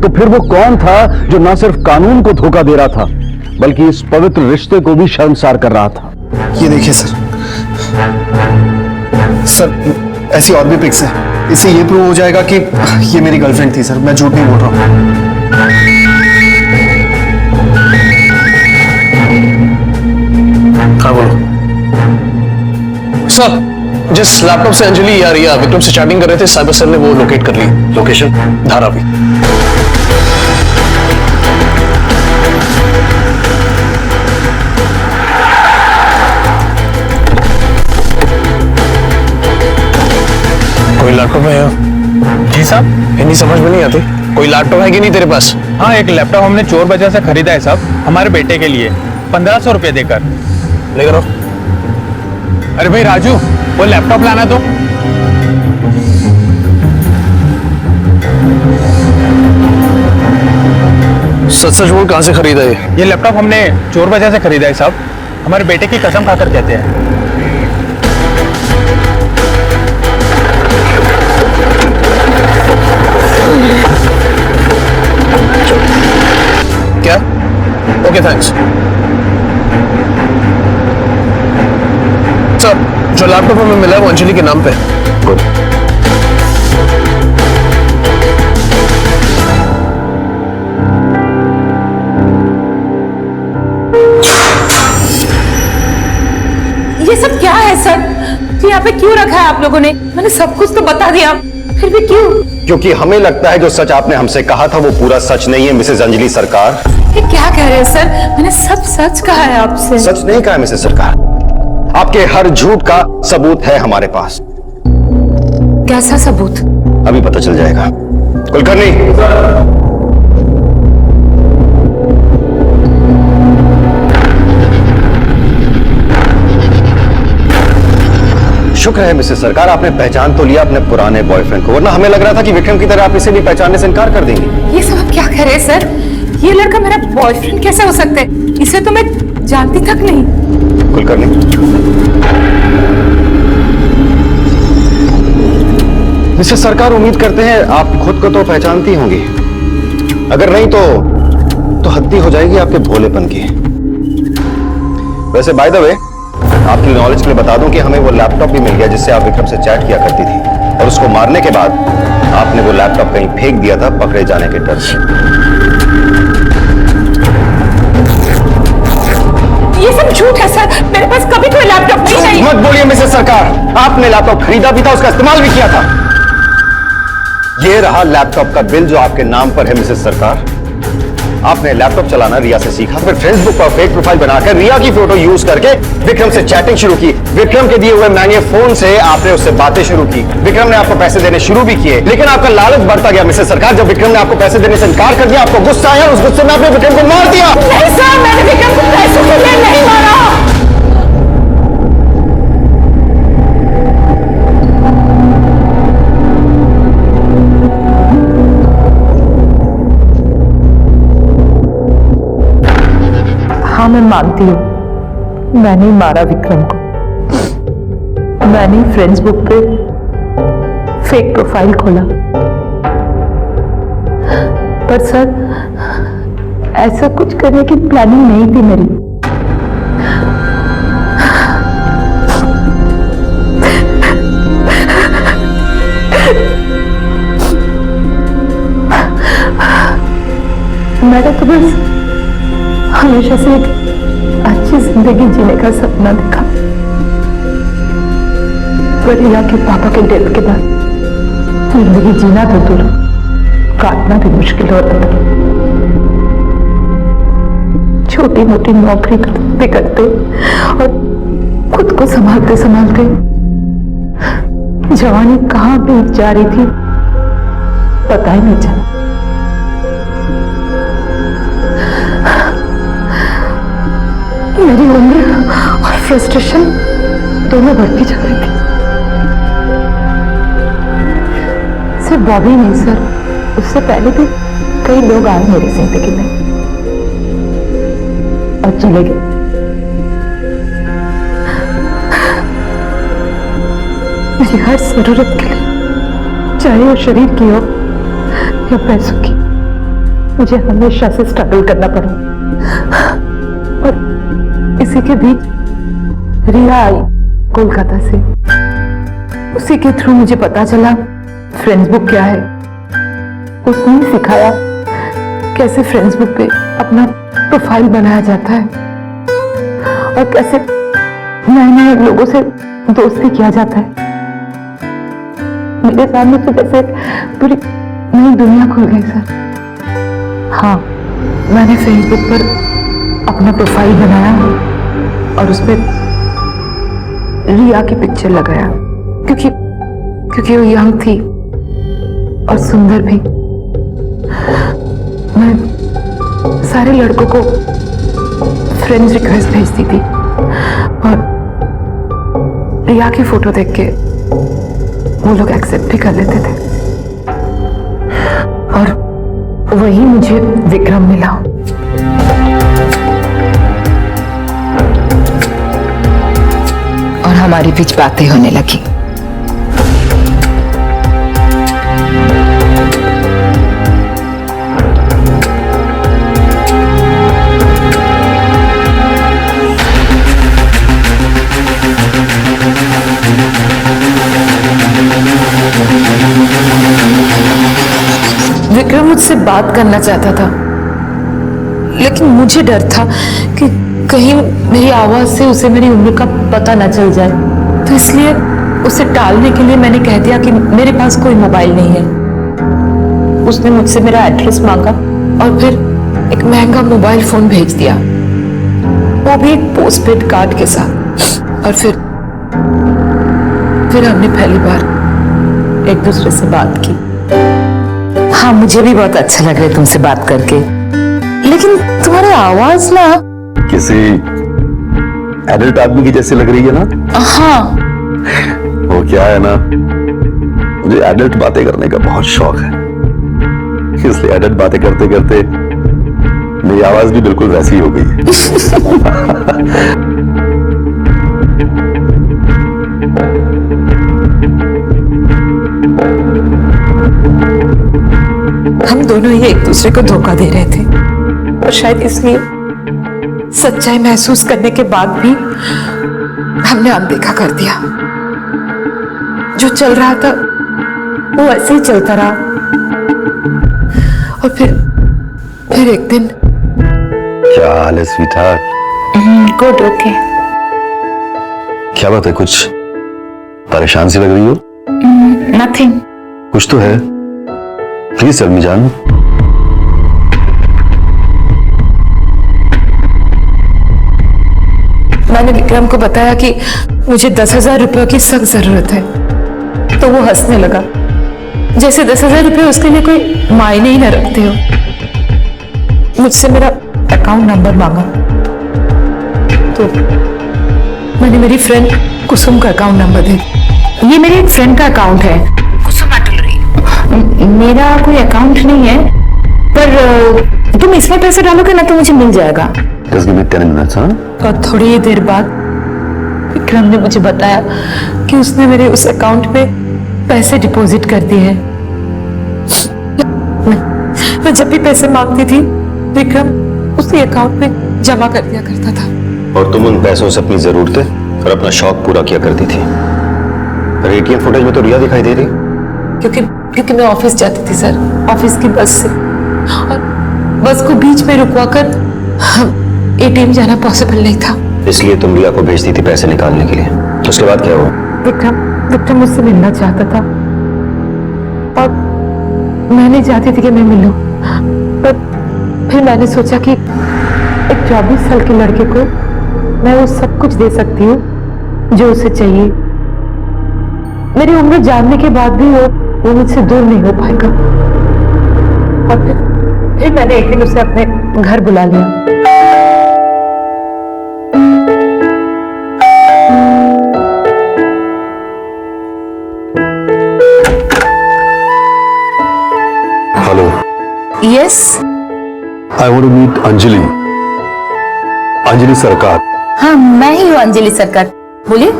तो फिर वो कौन था जो न सिर्फ कानून को धोखा दे रहा था, बल्कि इस पवित्र रिश्ते को भी शर्मसार कर रहा था? ये देखिए सर, ऐसी और भी पिक्स है। इससे ये प्रूव हो जाएगा कि ये मेरी गर्लफ्रेंड थी। सर, मैं झूठ नहीं बोल रहा हूँ। हाँ बोलो सर। जिस लैपटॉप से अंजलि या रिया विक्रम से चैटिंग कर रहे थे, साइबर सेल ने वो लोकेट कर ली। लोकेशन? धारावी। कोई लैपटॉप है यहाँ? जी साहब। हिंदी समझ में नहीं आती। कोई लैपटॉप है कि नहीं तेरे पास? हाँ, एक लैपटॉप हमने चोर बाजार से खरीदा है साहब, हमारे बेटे के लिए 1500 रुपये देकर। लेकर आओ। अरे भाई राजू, वो लैपटॉप लाना तो। सच बोल, कहाँ से खरीदा है? ये लैपटॉप हमने चोर बाजार से खरीदा है साहब, हमारे बेटे की कसम खाकर कहते हैं। क्या? Okay thanks sir. जो लैपटॉप हमें मिला है वो अंजलि के नाम पे। गुड। ये सब क्या है सर? तो यहाँ पे क्यों रखा है आप लोगों ने? मैंने सब कुछ तो बता दिया, फिर भी क्यों? क्योंकि हमें लगता है जो सच आपने हमसे कहा था वो पूरा सच नहीं है मिसेस अंजलि सरकार। ये क्या कह रहे हैं सर? मैंने सब सच कहा है आपसे। सच नहीं कहा मिसेस सरकार, आपके हर झूठ का सबूत है हमारे पास। कैसा सबूत? अभी पता चल जाएगा। कुलकर्णी, शुक्र है मिसेस सरकार, आपने पहचान तो लिया अपने पुराने बॉयफ्रेंड को, वरना हमें लग रहा था कि विक्रम की तरह आप इसे भी पहचानने से इनकार कर देंगी। ये सब आप क्या कह रहे हैं सर? ये लड़का मेरा बॉयफ्रेंड कैसे हो सकता है? इसे तो मैं जानती तक नहीं। कुलकर्णी, मिसेस सरकार, उम्मीद करते हैं आप खुद को तो पहचानती होंगी, अगर नहीं तो हद्दी हो जाएगी आपके भोलेपन की। वैसे बाय द वे, आपकी नॉलेज के लिए बता दूं कि हमें वो लैपटॉप भी मिल गया जिससे आप विक्रम से चैट किया करती थी, और उसको मारने के बाद आपने वो लैपटॉप कहीं फेंक दिया था पकड़े जाने के डर से। ये सब झूठ है सर, मेरे पास कभी कोई लैपटॉप नहीं है। मत बोलिए मिसेस सरकार, आपने लैपटॉप खरीदा भी था, उसका इस्तेमाल भी किया था। ये रहा लैपटॉप का बिल जो आपके नाम पर है मिसेस सरकार। आपने लैपटॉप चलाना रिया से सीखा, फिर फेसबुक पर फेक प्रोफाइल बनाकर रिया की फोटो यूज करके विक्रम से चैटिंग शुरू की। विक्रम के दिए हुए महंगे फोन से आपने उससे बातें शुरू की। विक्रम ने आपको पैसे देने शुरू भी किए, लेकिन आपका लालच बढ़ता गया मिसेस सरकार। जब विक्रम ने आपको पैसे देने से इनकार कर दिया, आपको गुस्सा आया, उस गुस्से में आपने विक्रम को मार दिया। नहीं सर, मैंने विक्रम को पैसों के लिए नहीं मारा। हाँ, मैं मानती हूँ, मैंने ही मारा विक्रम को। मैंने फेसबुक पे फेक प्रोफाइल खोला, पर सर ऐसा कुछ करने की प्लानिंग नहीं थी मेरी। मैंने तो बस हमेशा से एक अच्छी जिंदगी जीने का सपना देखा, पर रिया के पापा के डेथ के बाद जिंदगी जीना तो दूर, काटना भी मुश्किल होता था। छोटी मोटी नौकरी करते करते और खुद को संभालते संभालते जवानी कहां बीत जा रही थी पता ही नहीं चला। मेरी उम्र और फ्रस्ट्रेशन दोनों बढ़ती जा रही थी। सिर्फ बॉबी नहीं सर, उससे पहले भी कई लोग आए मेरी जिंदगी में और चले गए। मेरी हर जरूरत के लिए, चाहे वो शरीर की हो या पैसों की, मुझे हमेशा से स्ट्रगल करना पड़ा। और इसी के बीच रिया आई कोलकाता से, उसी के थ्रू मुझे पता चला फेसबुक क्या है। उसने ही सिखाया कैसे फेसबुक पे अपना प्रोफाइल बनाया जाता है और कैसे नए नए लोगों से दोस्ती किया जाता है। मेरे सामने तो जैसे पूरी नई दुनिया खुल गई सर। हाँ, मैंने फेसबुक पर अपना प्रोफाइल बनाया और उसमें रिया की पिक्चर लगाया, क्योंकि वो यंग थी और सुंदर भी। मैं सारे लड़कों को फ्रेंड्स रिक्वेस्ट भेजती थी और रिया की फोटो देख के वो लोग एक्सेप्ट भी कर लेते थे। और वही मुझे विक्रम मिला। और हमारे बीच बातें होने लगी। विक्रम मुझसे बात करना चाहता था, लेकिन मुझे डर था कि कहीं मेरी आवाज से उसे मेरी उम्र का पता न चल जाए, तो इसलिए उसे टालने के लिए मैंने कह दिया कि मेरे पास कोई मोबाइल नहीं है। उसने मुझसे मेरा एड्रेस मांगा और फिर एक महंगा मोबाइल फोन भेज दिया, वो भी एक पोस्टपेड कार्ड के साथ। और फिर हमने पहली बार एक दूसरे से बात की। हाँ, मुझे भी बहुत अच्छा लग रहा है तुमसे बात करके, लेकिन तुम्हारी आवाज ना किसी एडल्ट आदमी की जैसे लग रही है ना? हाँ, वो क्या है ना, मुझे एडल्ट बातें करने का बहुत शौक है, इसलिए एडल्ट बातें करते करते मेरी आवाज भी बिल्कुल वैसी हो गई है। हम दोनों ही एक दूसरे को धोखा दे रहे थे और शायद इसलिए सच्चाई महसूस करने के बाद भी हमने अनदेखा कर दिया। जो चल रहा था वो ऐसे ही चलता रहा और फिर एक दिन। क्या हाल है स्वीटहार्ट? Good, okay. क्या बात है, कुछ परेशान सी लग रही हो? नथिंग। कुछ तो है, प्लीज टेल मी जान। मैंने विक्रम को बताया कि मुझे 10,000 रुपयों की सख्त जरूरत है, तो वो हंसने लगा, जैसे 10,000 रुपये उसके लिए कोई मायने ही न रखते हो। मुझसे मेरा अकाउंट नंबर मांगा, तो मैंने मेरी फ्रेंड कुसुम का अकाउंट नंबर दे दिया। ये मेरे एक फ्रेंड का अकाउंट है। कुसुम अटलरी। मेरा कोई अकाउंट नहीं है, पर तुम इसमें पैसे डालोगे ना तो मुझे मिल जाएगा। Just give me 10 minutes, हाँ? और थोड़ी ही देर बाद विक्रम ने मुझे बताया कि उसने मेरे उस अकाउंट में पैसे डिपॉजिट कर दिए हैं। मैं जब भी पैसे मांगती थी विक्रम उसी अकाउंट में जमा कर दिया करता था। और तुम उन पैसों से अपनी जरूरतें और अपना शौक पूरा किया करती थी। पर एटीएम फुटेज में तो रिया दिखाई दे रही। क्योंकि मैं ऑफिस जाती थी सर, ऑफिस की बस से, और बस को बीच में रुकवाकर एटीएम जाना पॉसिबल नहीं था। इसलिए तुम रिया को भेजती थी पैसे निकालने के लिए। उसके बाद क्या हुआ? विक्रम मुझसे मिलना चाहता था और मैं नहीं चाहती थी कि मैं मिलूं, पर फिर मैंने सोचा कि एक 24 साल के लड़के को मैं वो सब कुछ दे सकती हूँ जो उसे चाहिए। मेरी उम्र जानने के बाद भी वो मुझसे दूर नहीं हो पाएगा। और फिर मैंने एक दिन उसे अपने घर बुला लिया। Hello. Yes. I want to meet Anjali. Anjali Sarkar. हाँ, मैं ही हूँ अंजलि सरकार, बोलिए।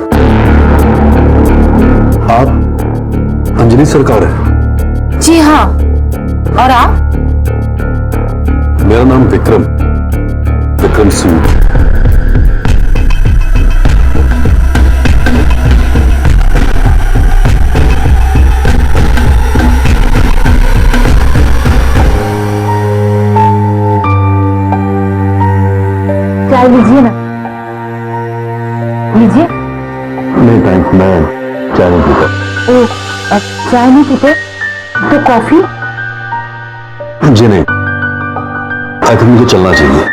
आप अंजलि सरकार है? जी हाँ, और आप? मेरा नाम विक्रम सूद। चाय लीजिए ना, लीजिए। नहीं थैंक, मैं चाय नहीं पीता। ओह, चाय नहीं पीते तो कॉफी? जी नहीं, आई थिंक मुझे चलना चाहिए।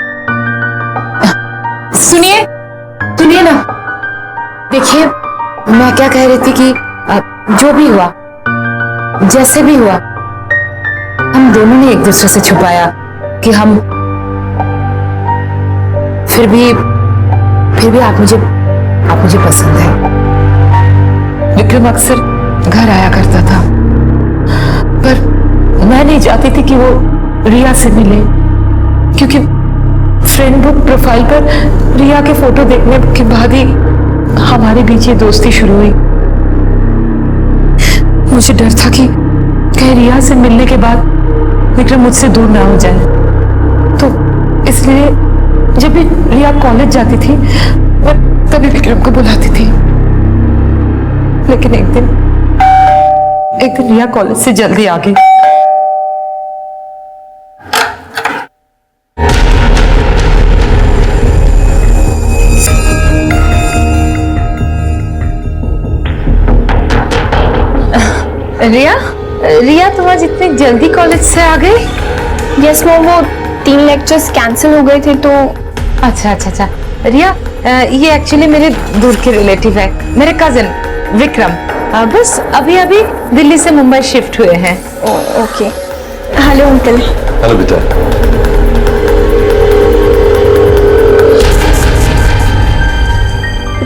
सुनिए ना, देखिए मैं क्या कह रही थी कि जो भी हुआ, जैसे भी हुआ, हम दोनों ने एक दूसरे से छुपाया कि हम फिर भी आप मुझे पसंद है। विक्रम अक्सर घर आया करता था, पर मैं नहीं चाहती थी कि वो रिया से मिले, क्योंकि फ्रेंड बुक प्रोफाइल पर रिया के फोटो देखने के बाद ही हमारे बीच ये दोस्ती शुरू हुई। मुझे डर था कि कहीं रिया से मिलने के बाद विक्रम मुझसे दूर ना हो जाए, तो इसलिए जब भी रिया कॉलेज जाती थी मैं तभी विक्रम को बुलाती थी। लेकिन एक दिन रिया कॉलेज से जल्दी आ गई। रिया तुम आज इतनी जल्दी कॉलेज से आ गई? यस मैम, वो 3 लेक्चर्स कैंसिल हो गए थे तो। अच्छा। रिया, ये एक्चुअली मेरे दूर के रिलेटिव है, मेरे कजिन विक्रम। बस अभी दिल्ली से मुंबई शिफ्ट हुए हैं। ओके। Hello uncle. हेलो बेटा।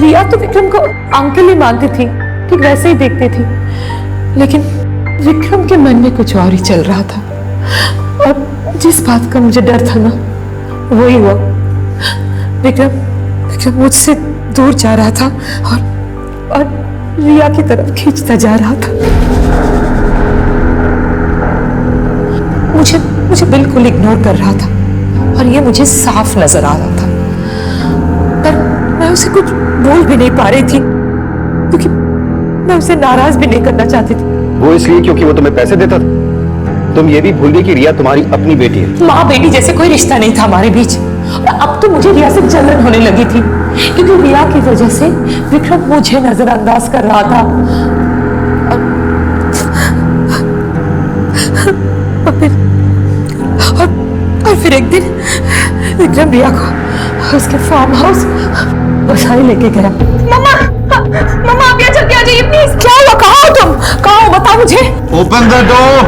रिया तो विक्रम को अंकल ही मानती थी, ठीक वैसे ही देखती थी, लेकिन विक्रम के मन में कुछ और ही चल रहा था। और जिस बात का मुझे डर था ना, वही हुआ। विक्रम मुझसे दूर जा रहा था और रिया की तरफ खींचता जा रहा था। मुझे बिल्कुल इग्नोर कर रहा था और ये मुझे साफ नजर आ रहा था, पर मैं उसे कुछ बोल भी नहीं पा रही थी क्योंकि मैं उसे नाराज भी नहीं करना चाहती थी। वो इसलिए क्योंकि वो तुम्हें पैसे देता था। तुम ये भी भूल गई कि रिया तुम्हारी अपनी बेटी है। माँ बेटी जैसे कोई रिश्ता नहीं था हमारे बीच, और अब तो मुझे रिया से जलन होने लगी थी क्योंकि रिया की वजह से विक्रम मुझे नजरअंदाज कर रहा था। और फिर एक दिन विक्रम रिया को उसके फार्म हाउस बसाई लेके गया। मम्मा आप यहाँ जल्दी आ जाइए प्लीज। क्या हुआ? कहाँ हो तुम? कहाँ हो बताओ मुझे। Open the door.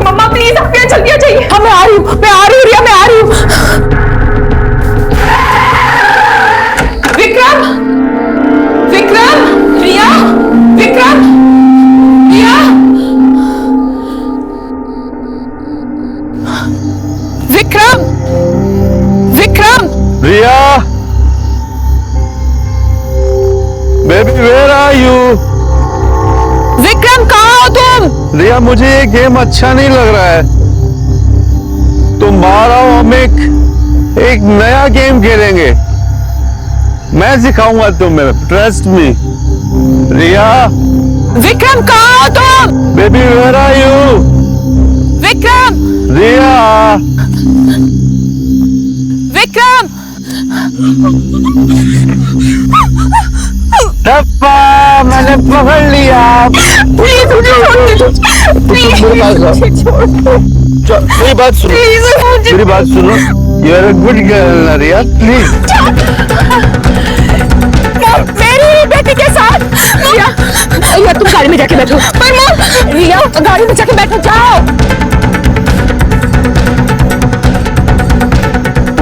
मम्मा प्लीज आप यहाँ जल्दी आ जाइए। हाँ मैं आ रही हूँ रिया, मैं आ रही हूँ। Vikram Riya, Vikram Riya, Vikram Riya, baby where are you? Vikram कहाँ हो तुम? रिया, मुझे ये गेम अच्छा नहीं लग रहा है। तुम बाहर आओ, हम एक नया गेम खेलेंगे। मैं सिखाऊंगा तुम्हें, ट्रस्ट मी। रिया, विक्रम कहाँ हो तुम? Baby where are you? Vikram, Riya, Vikram, टप्पा, मैंने पकड़ लिया। प्लीज मुझे छोड़ दो। मेरी बात सुनो, मेरी बात सुनो। You are a good girl Riya, please. मेरी बेटी के साथ। रिया तुम गाड़ी में जाके बैठो। रिया गाड़ी में जाके बैठो, जाओ।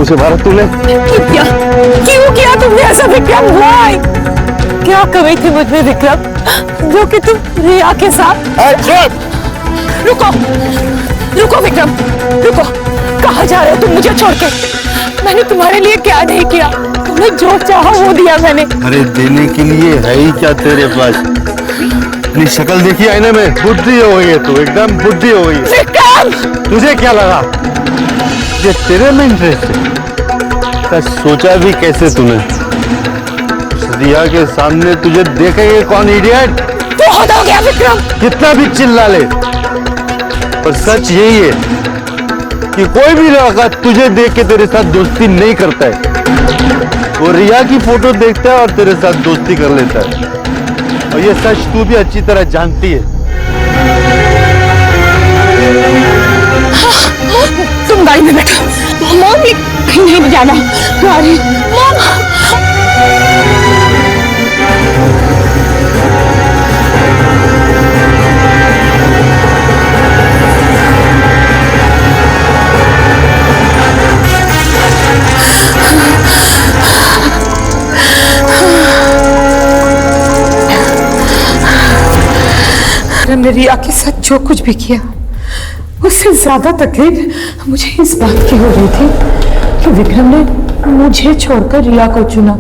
उसे भारत तूने क्यों किया तुमने ऐसा विक्रम? क्या कमी थी मुझमें विक्रम जो कि तुम रिया के साथ? रुको विक्रम, रुको। कहाँ जा रहे हो तुम मुझे छोड़ के? मैंने तुम्हारे लिए क्या नहीं किया? तुमने जो चाहा वो दिया मैंने। अरे देने के लिए है ही क्या तेरे पास? अपनी शक्ल देखी आईने में, बुद्धि हो गई है तू, एकदम बुद्धि हो गई। विक्रम, तुझे क्या लगा ये तेरे में इंटरेस्ट है? सोचा भी कैसे तूने? रिया के सामने तुझे देखेंगे कौन इडियट? बहुत हो गया विक्रम। कितना भी चिल्ला ले, पर सच यही है कि कोई भी लड़का तुझे देख के तेरे साथ दोस्ती नहीं करता है। वो रिया की फोटो देखता है और तेरे साथ दोस्ती कर लेता है, और ये सच तू भी अच्छी तरह जानती है। तुम गाड़ी में बैठो। मॉम, कहीं नहीं जाना। गाड़ी मॉम। मैंने रिया के साथ जो कुछ भी किया, उससे ज्यादा तकलीफ मुझे इस बात की हो रही थी कि विक्रम ने मुझे छोड़कर रिया को चुना।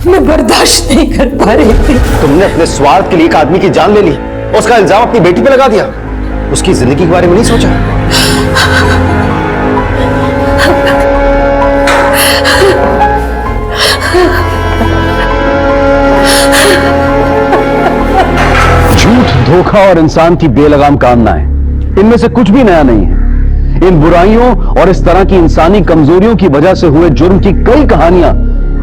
मैं बर्दाश्त नहीं कर पा रही थी। तुमने अपने स्वार्थ के लिए एक आदमी की जान ले ली, उसका इल्जाम अपनी बेटी पे लगा दिया, उसकी जिंदगी के बारे में नहीं सोचा। झूठ, धोखा और इंसान की बेलगाम कामनाएं, इनमें से कुछ भी नया नहीं है। इन बुराइयों और इस तरह की इंसानी कमजोरियों की वजह से हुए जुर्म की कई कहानियां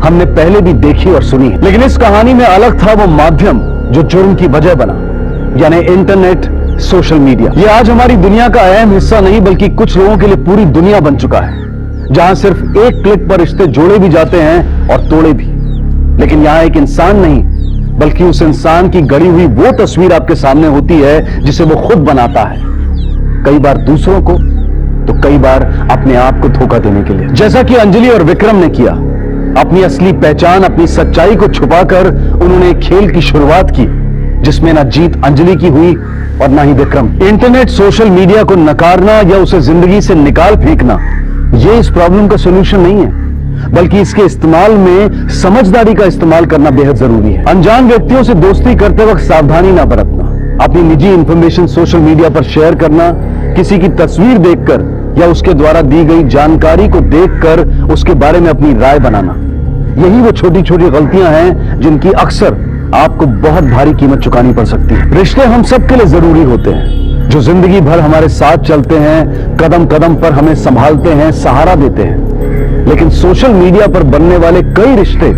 हमने पहले भी देखी और सुनी है, लेकिन इस कहानी में अलग था वो माध्यम जो जुर्म की वजह बना, यानी इंटरनेट, सोशल मीडिया। ये आज हमारी दुनिया का अहम हिस्सा नहीं बल्कि कुछ लोगों के लिए पूरी दुनिया बन चुका है, जहां सिर्फ एक क्लिक पर रिश्ते जोड़े भी जाते हैं और तोड़े भी। लेकिन यहां एक इंसान नहीं बल्कि उस इंसान की गढ़ी हुई वो तस्वीर आपके सामने होती है जिसे वो खुद बनाता है, कई बार दूसरों को तो कई बार अपने आप को धोखा देने के लिए, जैसा कि अंजलि और विक्रम ने किया। अपनी असली पहचान, अपनी सच्चाई को छुपाकर उन्होंने एक खेल की शुरुआत की जिसमें ना जीत अंजलि की हुई और ना ही विक्रम। इंटरनेट, सोशल मीडिया को नकारना या उसे जिंदगी से निकाल फेंकना यह इस प्रॉब्लम का सॉल्यूशन नहीं है, बल्कि इसके इस्तेमाल में समझदारी का इस्तेमाल करना बेहद जरूरी है। अनजान व्यक्तियों से दोस्ती करते वक्त सावधानी ना बरतना, अपनी निजी इंफॉर्मेशन सोशल मीडिया पर शेयर करना, किसी की तस्वीर देखकर या उसके द्वारा दी गई जानकारी को देखकर उसके बारे में अपनी राय बनाना, यही वो छोटी छोटी गलतियां हैं जिनकी अक्सर आपको बहुत भारी कीमत चुकानी पड़ सकती है। रिश्ते हम सबके लिए जरूरी होते हैं, जो जिंदगी भर हमारे साथ चलते हैं, कदम कदम पर हमें संभालते हैं, सहारा देते हैं। लेकिन सोशल मीडिया पर बनने वाले कई रिश्ते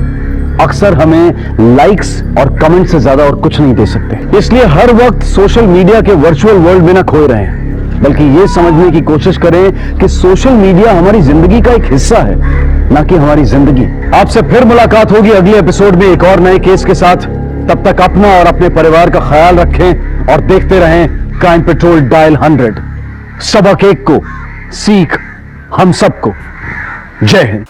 अक्सर हमें लाइक्स और कमेंट से ज्यादा और कुछ नहीं दे सकते। इसलिए हर वक्त सोशल मीडिया के वर्चुअल वर्ल्ड में ना खोए रहें, बल्कि ये समझने की कोशिश करें कि सोशल मीडिया हमारी जिंदगी का एक हिस्सा है, ना कि हमारी जिंदगी। आपसे फिर मुलाकात होगी अगले एपिसोड में एक और नए केस के साथ। तब तक अपना और अपने परिवार का ख्याल रखें और देखते रहें क्राइम पेट्रोल डायल 100। सबक एक को, सीख हम सबको। जय Hind.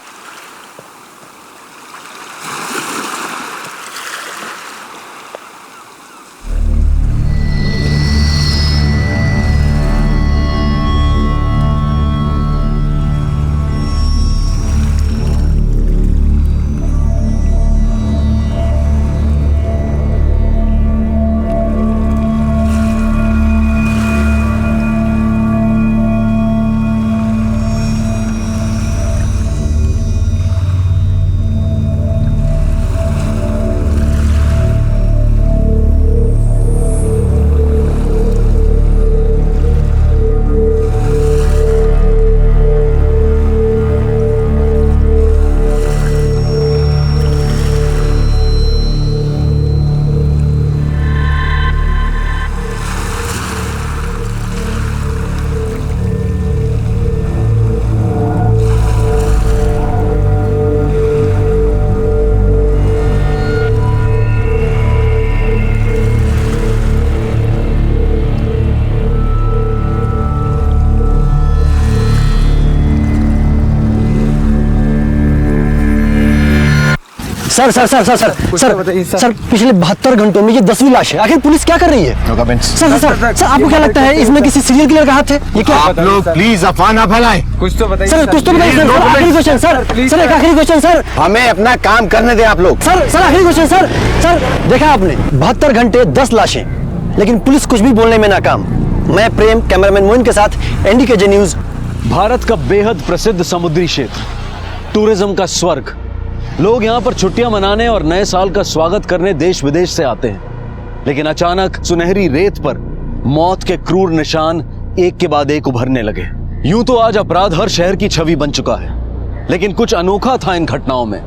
Sir sir sir sir sir sir sir पिछले 72 घंटों में ये 10वीं लाश है। आखिर पुलिस क्या कर रही है? सर सर सर आपको क्या लगता है इसमें किसी सीरियल किलर का हाथ है? ये क्या? आप लोग प्लीज अफवाह ना फैलाएं। कुछ तो बताइए सर, कुछ तो बताइए सर। आखिरी क्वेश्चन सर, सर एक आखिरी क्वेश्चन सर। हमें अपना काम करने दें आप लोग। सर सर आखिरी क्वेश्चन सर। सर देखा आपने 72 घंटे 10 लाशें, लेकिन पुलिस कुछ भी बोलने में नाकाम। मैं प्रेम, कैमरामैन मोइन के साथ एनडीकेजे न्यूज। भारत का बेहद प्रसिद्ध समुद्री क्षेत्र, टूरिज्म का स्वर्ग। लोग यहाँ पर छुट्टियां मनाने और नए साल का स्वागत करने देश विदेश से आते हैं, लेकिन अचानक सुनहरी रेत पर मौत के क्रूर निशान एक के बाद एक उभरने लगे। यूं तो आज अपराध हर शहर की छवि बन चुका है, लेकिन कुछ अनोखा था इन घटनाओं में।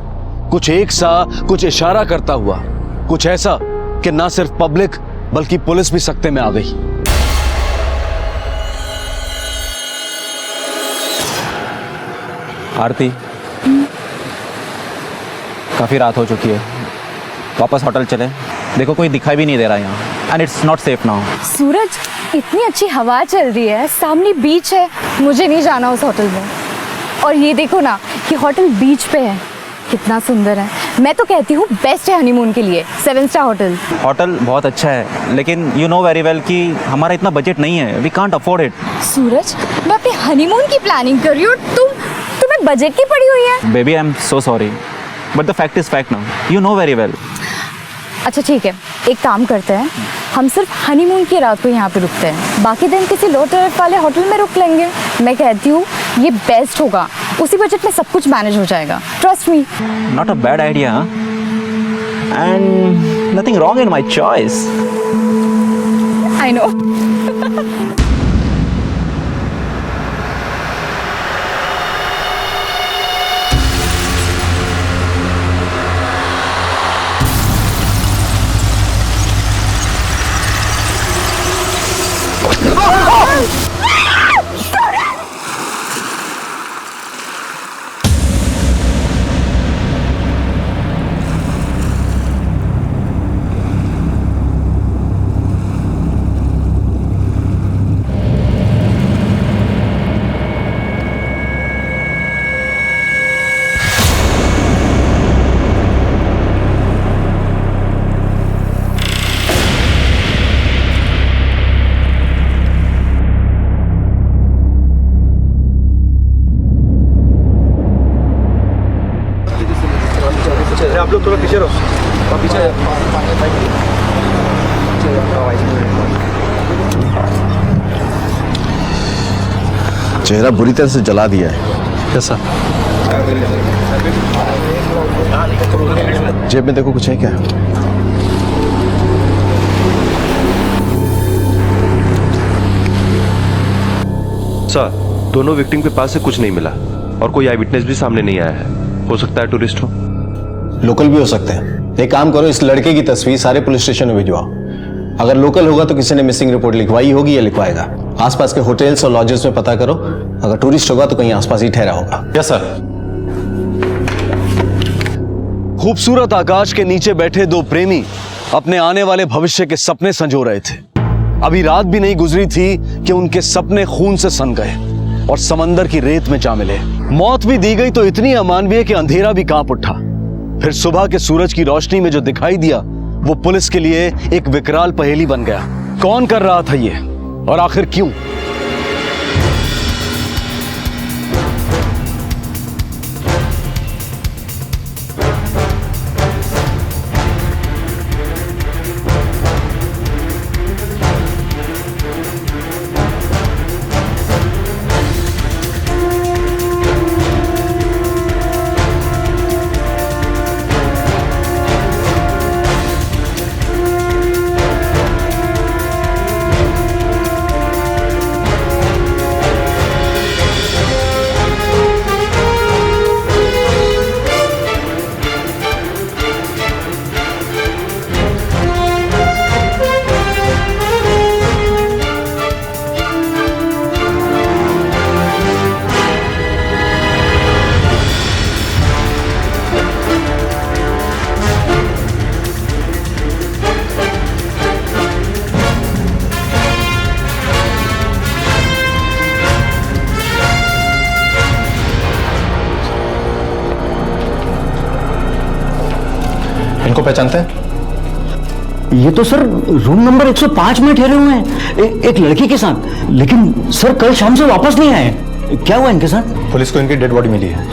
कुछ एक सा, कुछ इशारा करता हुआ, कुछ ऐसा कि ना सिर्फ पब्लिक बल्कि पुलिस भी सकते में आ गई। आरती, काफ़ी रात हो चुकी है, वापस होटल चले। देखो कोई दिखाई भी नहीं दे रहा यहाँ, and it's not safe now. Suraj, इतनी अच्छी हवा चल रही है, सामने बीच है, मुझे नहीं जाना उस होटल में। और ये देखो ना कि होटल बीच पे है, कितना सुंदर है। मैं तो कहती हूँ बेस्ट है हनीमून के लिए, 7 स्टार होटल। होटल बहुत अच्छा है, लेकिन यू नो वेरी वेल कि हमारा इतना बजट नहीं है, वी कांट अफोर्ड इट। सूरज, मैं अपने हनीमून की प्लानिंग कर रही हूँ, तुम्हें बजट की पड़ी हुई है। Baby I am so sorry, but the fact is fact now, you know very well. अच्छा ठीक है, एक काम करते हैं, हम सिर्फ हनीमून की रात को यहाँ पे रुकते हैं, बाकी दिन किसी लो टैरिफ वाले होटल में रुक लेंगे। मैं कहती हूँ ये बेस्ट होगा, उसी बजट में सब कुछ मैनेज हो जाएगा, trust me. Not a bad idea and nothing wrong in my choice. I know. चेहरा बुरी तरह से जला दिया है। कैसा? जेब में देखो, कुछ है क्या? सर, दोनों विक्टिम के पास से कुछ नहीं मिला और कोई आई विटनेस भी सामने नहीं आया है। हो सकता है टूरिस्ट हो। लोकल भी हो सकते हैं। एक काम करो, इस लड़के की तस्वीर सारे पुलिस स्टेशन में भिजवाओ। अगर लोकल होगा तो किसी ने मिसिंग रिपोर्ट लिखवाई होगी या लिखवाएगा। आसपास के होटल्स और लॉजेस में पता करो। अगर टूरिस्ट होगा तो कहीं आसपास ही ठहरा होगा। Yes sir. खूबसूरत आकाश के नीचे बैठे दो प्रेमी अपने आने वाले भविष्य के सपने संजो रहे थे। अभी रात भी नहीं गुजरी थी कि उनके सपने खून से सन गए और समंदर की रेत में जा मिले। मौत भी दी गई तो इतनी अमानवीय कि अंधेरा भी कांप उठा। फिर सुबह के सूरज की रोशनी में जो दिखाई दिया वो पुलिस के लिए एक विकराल पहेली बन गया। कौन कर रहा था ये और आखिर क्यों? इनको पहचानते हैं? ये तो सर रूम नंबर 105 में ठहरे हुए हैं एक लड़की के साथ। लेकिन सर कल शाम से वापस नहीं आए। क्या हुआ इनके साथ? पुलिस को इनकी डेड बॉडी मिली है।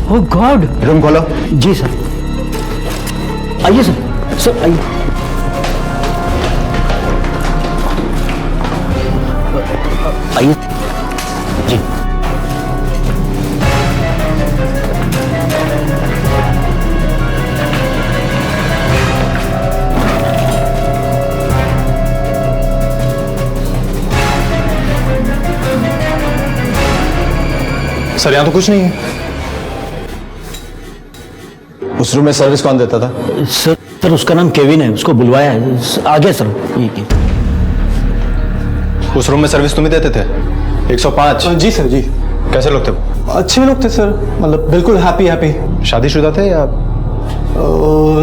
ओह गॉड। रूम खोलो। जी सर। आइए सर। सर आइए। आइए जी। सर यहाँ तो कुछ नहीं है। उस रूम में सर्विस कौन देता था? सर उसका नाम केविन है, उसको बुलवाया है। आ गया सर। उस रूम में सर्विस तुम ही देते थे? 105? जी सर जी। कैसे लोग थे? अच्छे लोग थे सर, मतलब बिल्कुल हैप्पी। शादीशुदा थे या?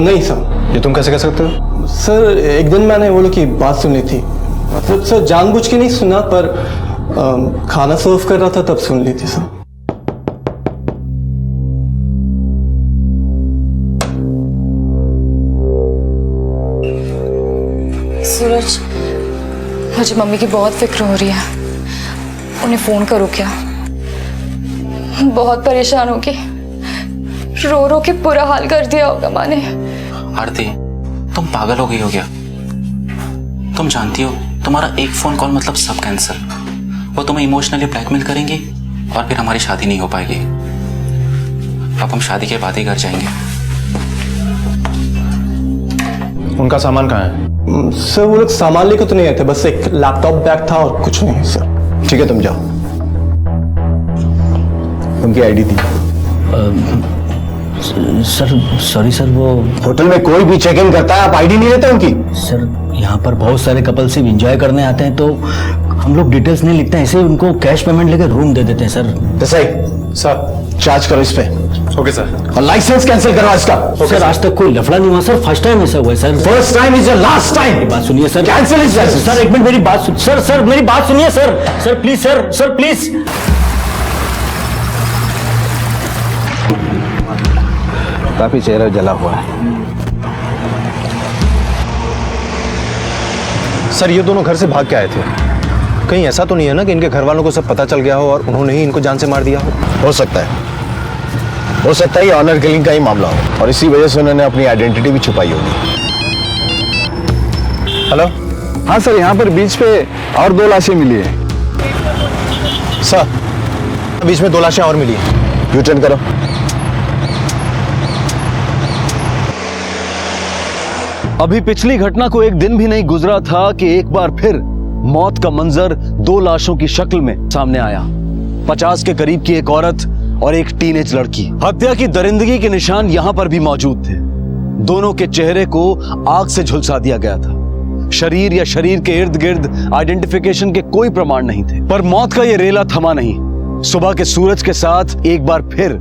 नहीं सर। ये तुम कैसे कह सकते हो? सर एक दिन मैंने वो लोग की बात सुनी थी। मतलब सर जानबूझ के नहीं सुना, पर खाना सर्व कर रहा था तब सुन ली थी सर। सूरज, मुझे मम्मी की बहुत फिक्र हो रही है। उन्हें फोन करो क्या? बहुत परेशान होगी। रो रो के बुरा हाल कर दिया होगा माँ ने। आरती, तुम पागल हो गई हो क्या? तुम जानती हो तुम्हारा एक फोन कॉल मतलब सब कैंसिल। वो तुम्हें इमोशनली ब्लैकमेल करेंगी और फिर हमारी शादी नहीं हो पाएगी। अब हम शादी के बाद ही घर जाएंगे। उनका सामान कहाँ है? सर वो लोग सामान लेकर तो नहीं आए थे, बस एक लैपटॉप बैग था और कुछ नहीं सर। ठीक है तुम जाओ। उनकी आईडी थी? सर सॉरी सर, वो होटल में कोई भी चेक इन करता है, आप आईडी नहीं लेते उनकी? सर यहाँ पर बहुत सारे कपल सिर्फ एंजॉय करने आते हैं तो हम लोग डिटेल्स नहीं लिखते हैं, ऐसे उनको कैश पेमेंट लेकर रूम दे देते हैं सर। देसाई सर, चार्ज करो इस पे। Okay sir. और लाइसेंस कैंसिल करवा इसका। सर आज तक कोई लफड़ा नहीं हुआ सर, फर्स्ट टाइम ऐसा हुआ है sir. First time is the last time. बात सुनिए sir. Cancel is license. Sir एक मिनट मेरी बात सुन। सर मेरी बात सुनिए sir. Sir please sir please. काफी चेहरा जला हुआ है। सर ये दोनों घर से भाग के आए थे, कहीं ऐसा तो नहीं है ना कि इनके घर वालों को सब पता चल गया हो और उन्होंने ही इनको जान से मार दिया हो? हो सकता है। हो सकता है ये ऑनर किलिंग का ही मामला हो और इसी वजह से उन्होंने अपनी आइडेंटिटी भी छुपाई होगी। हेलो, हाँ सर, यहाँ पर बीच पे और 2 लाशें मिली है। सर, बीच में 2 लाशें और मिली हैं। यू टर्न करो। अभी पिछली घटना को 1 दिन भी नहीं गुजरा था कि एक बार फिर मौत का मंजर 2 लाशों की शक्ल में सामने आया। 50 के करीब की एक औरत और एक टीनेज लड़की। हत्या की दरिंदगी के निशान यहां पर भी मौजूद थे। दोनों के चेहरे को आग से झुलसा दिया गया था। शरीर या शरीर के इर्द गिर्द आइडेंटिफिकेशन के कोई प्रमाण नहीं थे। पर मौत का यह रेला थमा नहीं। सुबह के सूरज के साथ एक बार फिर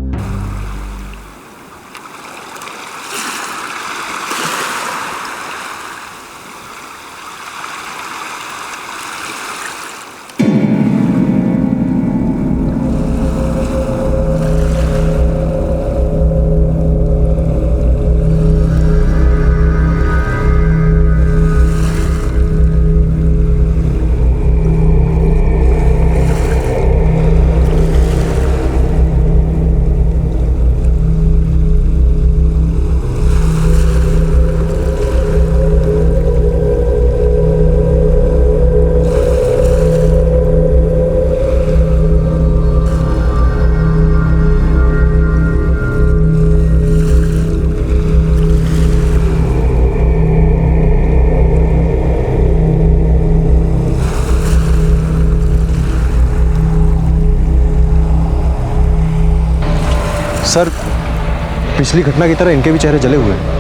सर, पिछली घटना की तरह इनके भी चेहरे जले हुए हैं।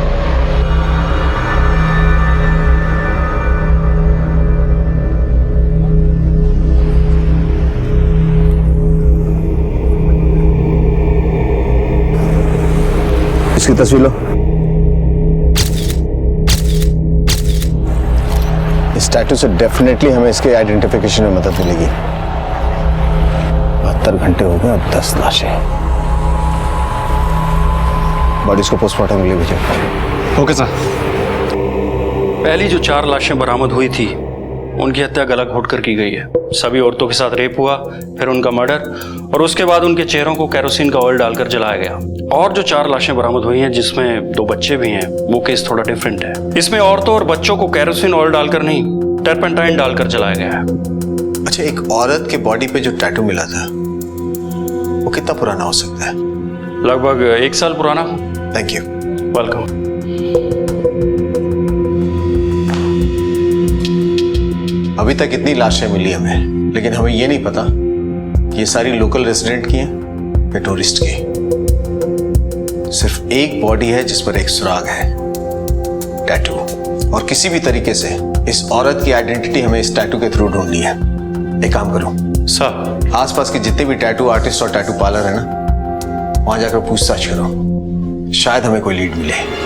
इसकी तस्वीर लो। इस टैटू से डेफिनेटली हमें इसके आइडेंटिफिकेशन में मदद मिलेगी। 72 घंटे हो गए, अब 10 लाशें। बॉडीज को पोस्टमार्टम के लिए भेजो। Okay sir. पहली जो 4 लाशें बरामद हुई थी उनकी हत्या गला घोटकर की गई है। सभी औरतों के साथ रेप हुआ, फिर उनका मर्डर और उसके बाद उनके चेहरों को केरोसिन का ऑयल डालकर जलाया गया। और जो 4 लाशें बरामद हुई हैं जिसमें 2 बच्चे भी हैं, वो केस थोड़ा डिफरेंट है। इसमें औरतों और बच्चों को केरोसिन ऑयल डालकर नहीं, टर्पेंटाइन डालकर जलाया गया है। अच्छा, एक औरत के बॉडी पे जो टैटू मिला था वो कितना पुराना हो सकता है? लगभग 1 साल पुराना। Thank you. वेलकम। अभी तक इतनी लाशें मिली हमें, लेकिन हमें ये नहीं पता कि ये सारी लोकल रेजिडेंट की हैं या टूरिस्ट की। सिर्फ एक बॉडी है जिस पर एक सुराग है, टैटू। और किसी भी तरीके से इस औरत की आइडेंटिटी हमें इस टैटू के थ्रू ढूंढनी है। एक काम करो सर, आसपास के जितने भी टैटू आर्टिस्ट और टैटू पार्लर है ना, वहां जाकर पूछताछ करो, शायद हमें कोई लीड मिले।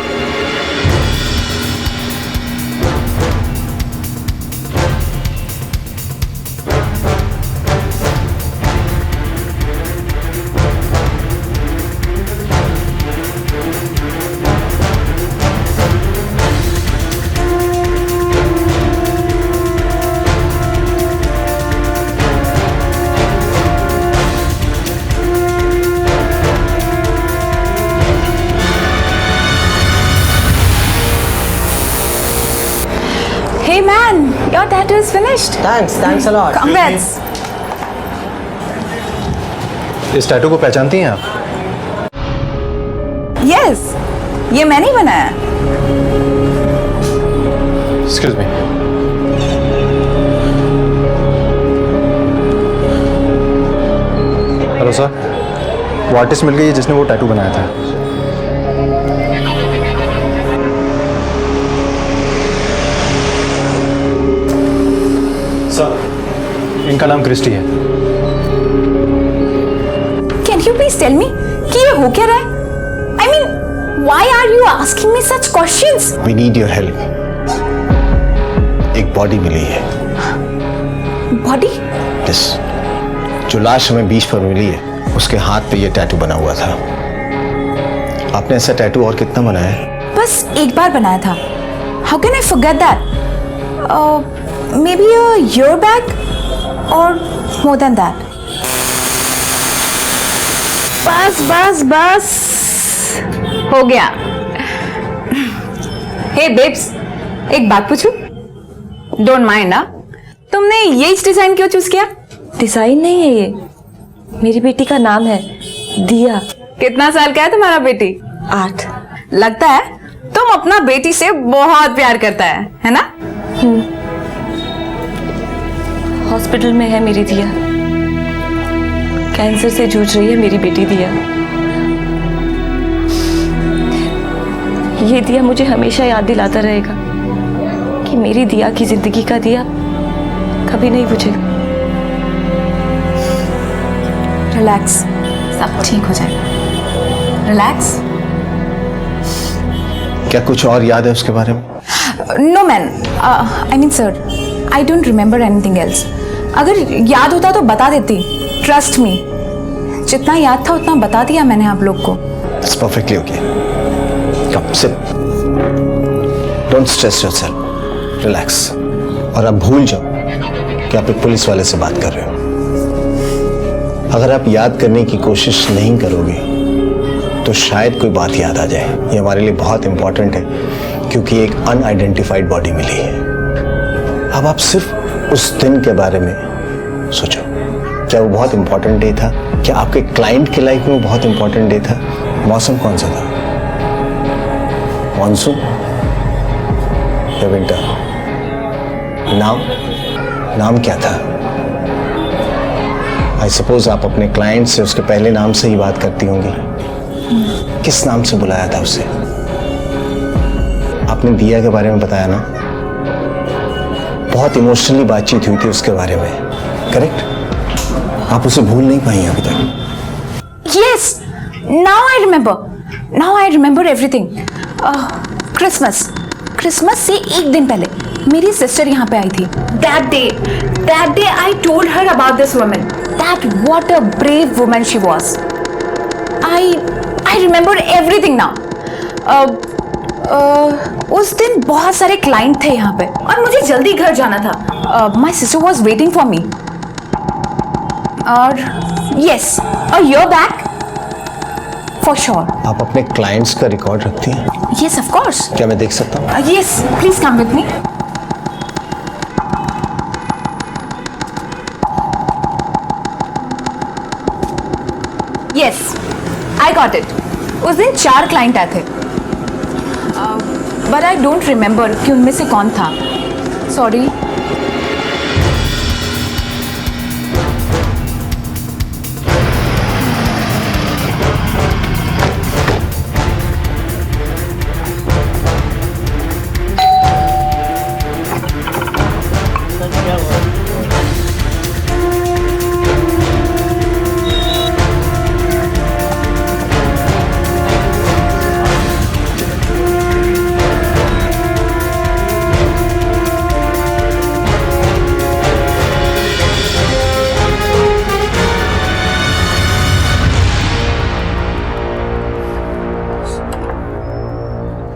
Hey man, your tattoo is finished. Thanks a lot. Congrats. इस टैटू को पहचानती हैं आप? Yes, ये मैंने ही बनाया। Excuse me. हेलो सर, वो आर्टिस्ट मिल गई है जिसने वो टैटू बनाया था। सर, इनका नाम क्रिस्टी है। Can you please tell me कि ये हो क्या रहा है? I mean, why are you asking me such questions? We need your help. एक बॉडी मिली है। Body? यस, जो लाश हमें बीच पर मिली है उसके हाथ पे ये टैटू बना हुआ था। आपने ऐसा टैटू और कितना बनाया है? बस एक बार बनाया था। How can I forget that? Maybe a year back or more than that. बस बस बस हो गया। हे बेब्स, एक बात पूछूं? डोंट माइंड ना? तुमने ये डिजाइन क्यों चूज किया? डिजाइन नहीं है ये, मेरी बेटी का नाम है दिया। कितना साल का है तुम्हारा बेटी? 8। लगता है तुम अपना बेटी से बहुत प्यार करता है ना? हॉस्पिटल में है मेरी दिया, कैंसर से जूझ रही है मेरी बेटी दिया। ये दिया मुझे हमेशा याद दिलाता रहेगा कि मेरी दिया की जिंदगी का दिया कभी नहीं बुझेगा। रिलैक्स, सब ठीक हो जाएगा। रिलैक्स। क्या कुछ और याद है उसके बारे में? No man, I mean sir, I don't remember anything else. अगर याद होता तो बता देती, ट्रस्ट मी। जितना याद था उतना बता दिया मैंने आप लोग को। It's perfectly okay. Come sit, don't stress yourself, relax. और अब भूल जाओ कि आप एक पुलिस वाले से बात कर रहे हो। अगर आप याद करने की कोशिश नहीं करोगे तो शायद कोई बात याद आ जाए। ये हमारे लिए बहुत इंपॉर्टेंट है क्योंकि एक अनआइडेंटिफाइड बॉडी मिली है। अब आप सिर्फ उस दिन के बारे में सोचो। क्या वो बहुत इंपॉर्टेंट डे था? क्या आपके क्लाइंट की लाइफ में वो बहुत इंपॉर्टेंट डे था? मौसम कौन सा था? मॉनसून या विंटर? नाम क्या था? आई सपोज आप अपने क्लाइंट से उसके पहले नाम से ही बात करती होंगी। किस नाम से बुलाया था उसे? आपने दिया के बारे में बताया ना? बहुत इमोशनली बातचीत हुई थी उसके बारे में, करेक्ट? आप उसे भूल नहीं पाई अभी तक। Yes, now I remember everything. Christmas से एक दिन पहले मेरी सिस्टर यहाँ पे आई थी। That day I told her about this woman. That what a brave woman she was. I remember everything now. उस दिन बहुत सारे क्लाइंट थे यहाँ पे और मुझे जल्दी घर जाना था। My sister was waiting for me. और yes, you're back for sure. आप अपने क्लाइंट्स का रिकॉर्ड रखती हैं? Yes, of course. क्या मैं देख सकता हूँ? Yes, please come with me. Yes, I got it. उस दिन 4 क्लाइंट आए थे, बट आई डोंट रिमेम्बर कि उनमें से कौन था। सॉरी।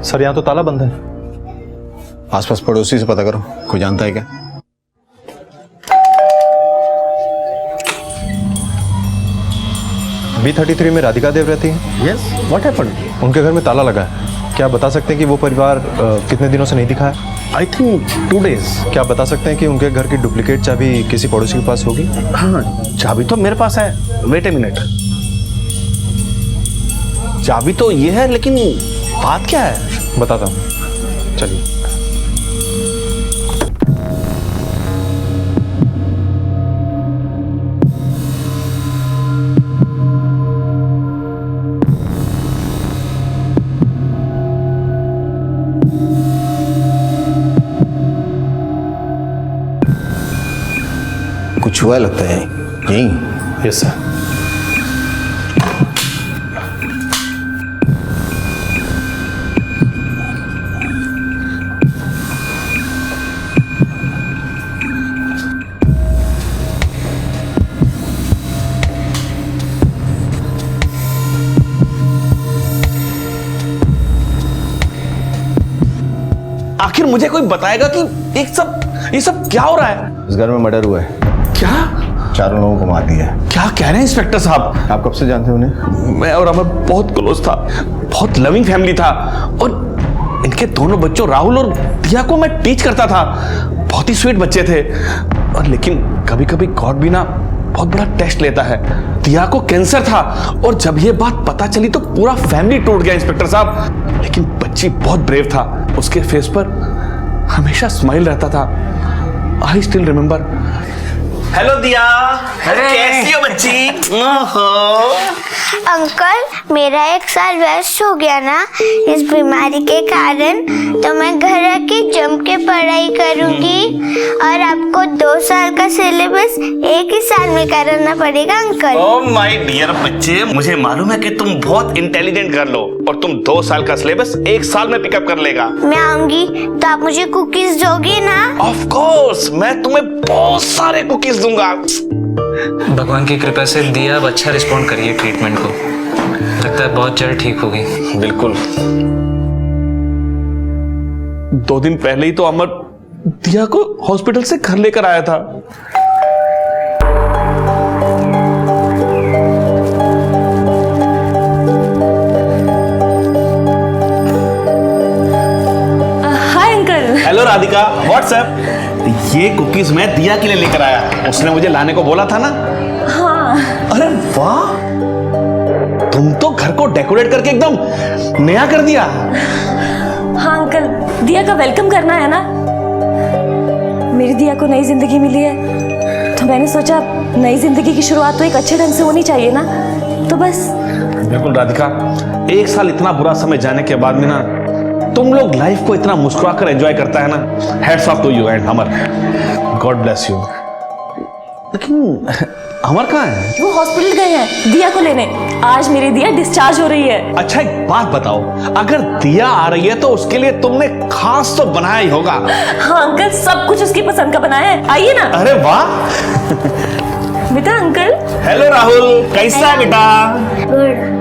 सर यहाँ तो ताला बंद है। आसपास पड़ोसी से पता करो, कोई जानता है क्या? B33 में राधिका देव रहती है। Yes, what happened? उनके घर में ताला लगा है। क्या आप बता सकते हैं कि वो परिवार कितने दिनों से नहीं दिखा है? I think 2 days। क्या आप बता सकते हैं कि उनके घर की डुप्लीकेट चाबी किसी पड़ोसी के पास होगी? हाँ, चाबी तो मेरे पास है। वेट ए मिनट, चाबी तो ये है, लेकिन बात क्या है? बताता हूँ, चलिए। कुछ हुआ लगता है यही। Yes sir. आखिर मुझे कोई बताएगा कि ये सब क्या हो रहा है? इस घर में मर्डर हुआ है। क्या? 4 लोगों को मार दिया है। क्या कह रहे हैं इंस्पेक्टर साहब? आप कब से जानते हैं उन्हें? मैं और अमर बहुत क्लोज था। बहुत लविंग फैमिली था और इनके दोनों बच्चों राहुल और दिया को मैं टीच करता था। बहुत ही स्वीट बच्चे थे। और लेकिन कभी कभी गॉड भी ना बहुत बड़ा टेस्ट लेता है। दिया को कैंसर था और जब ये बात पता चली तो पूरा फैमिली टूट गया इंस्पेक्टर साहब। लेकिन बच्ची बहुत ब्रेव था, उसके फेस पर हमेशा स्माइल रहता था। I still remember. हेलो दिया, कैसी हो बच्ची? अंकल, मेरा 1 साल वेस्ट हो गया ना इस बीमारी के कारण, तो मैं घर आके जम के पढ़ाई करूंगी और आपको 2 साल का सिलेबस 1 ही साल में कराना पड़ेगा अंकल। ओह माय डियर बच्चे, मुझे मालूम है कि तुम बहुत इंटेलिजेंट गर्ल हो और तुम 2 साल का सिलेबस 1 साल में पिकअप कर लेगा। मैं आऊंगी तो आप मुझे कुकीज दोगे ना? ऑफ कोर्स, मैं तुम्हें बहुत सारे कुकीज दूंगा। भगवान की कृपा से दिया अब अच्छा रिस्पॉन्ड करिए ट्रीटमेंट को, लगता है बहुत जल्द ठीक होगी। बिल्कुल। 2 दिन पहले ही तो अमर दिया को हॉस्पिटल से घर लेकर आया था। Hi uncle. Hello Radhika, WhatsApp. ये कुकीज मैं दिया के लिए लेकर आया, उसने मुझे लाने को बोला था ना। हाँ। अरे वाह, तुम तो घर को डेकोरेट करके एकदम नया कर दिया। हाँ अंकल, दिया का वेलकम करना है ना। मेरी दिया को नई जिंदगी मिली है तो मैंने सोचा नई जिंदगी की शुरुआत तो एक अच्छे ढंग से होनी चाहिए ना, तो बस। बिल्कुल राधिका, 1 साल इतना बुरा समय जाने के बाद में ना तुम लोग लाइफ को इतना मुस्कुराकर एंजॉय करता है ना। Hats off to you and Amar, God bless you. लेकिन अमर कहाँ है? वो हॉस्पिटल गए हैं दिया को लेने। आज मेरी दिया डिस्चार्ज हो रही है। अच्छा एक बात बताओ, अगर दिया आ रही है तो उसके लिए तुमने खास तो बनाया ही होगा। हाँ अंकल, सब कुछ उसकी पसंद का बनाया है, आइए ना। अरे वाह। बेटा अंकल। हेलो राहुल, कैसा है बेटा? गुड।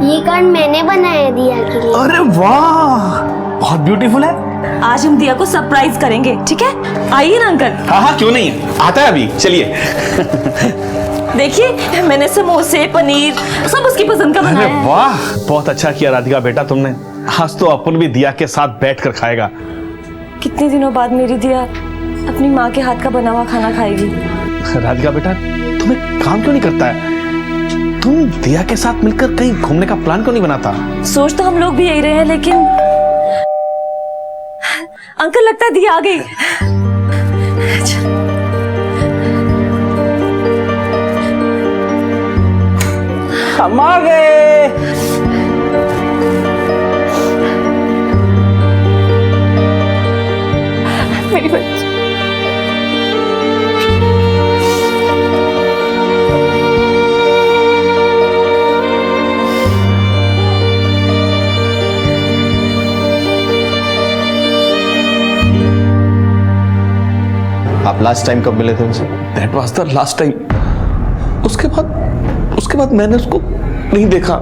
ये कार्ड मैंने बनाया दिया के लिए। अरे वाह, बहुत ब्यूटीफुल है। आज हम दिया को सरप्राइज करेंगे, ठीक है? आइए ना अंकल। हाँ हाँ, क्यों नहीं, आता है अभी, चलिए। देखिए मैंने समोसे पनीर सब उसकी पसंद का बनाया है। वाह, बहुत अच्छा किया राधिका बेटा तुमने। आज तो अपन भी दिया के साथ बैठकर खाएगा। कितने दिनों बाद मेरी दिया अपनी माँ के हाथ का बना हुआ खाना खाएगी। राधिका बेटा, तुम्हें काम क्यों नहीं करता है? तुम दिया के साथ मिलकर कहीं घूमने का प्लान क्यों नहीं बनाता? सोच तो हम लोग भी यही रहे हैं, लेकिन अंकल लगता है दिया आ गई। हम आ गए। मेरी बच्ची। आप लास्ट टाइम कब मिले थे उनसे? That was the last time. उसके बाद मैंने उसको नहीं देखा।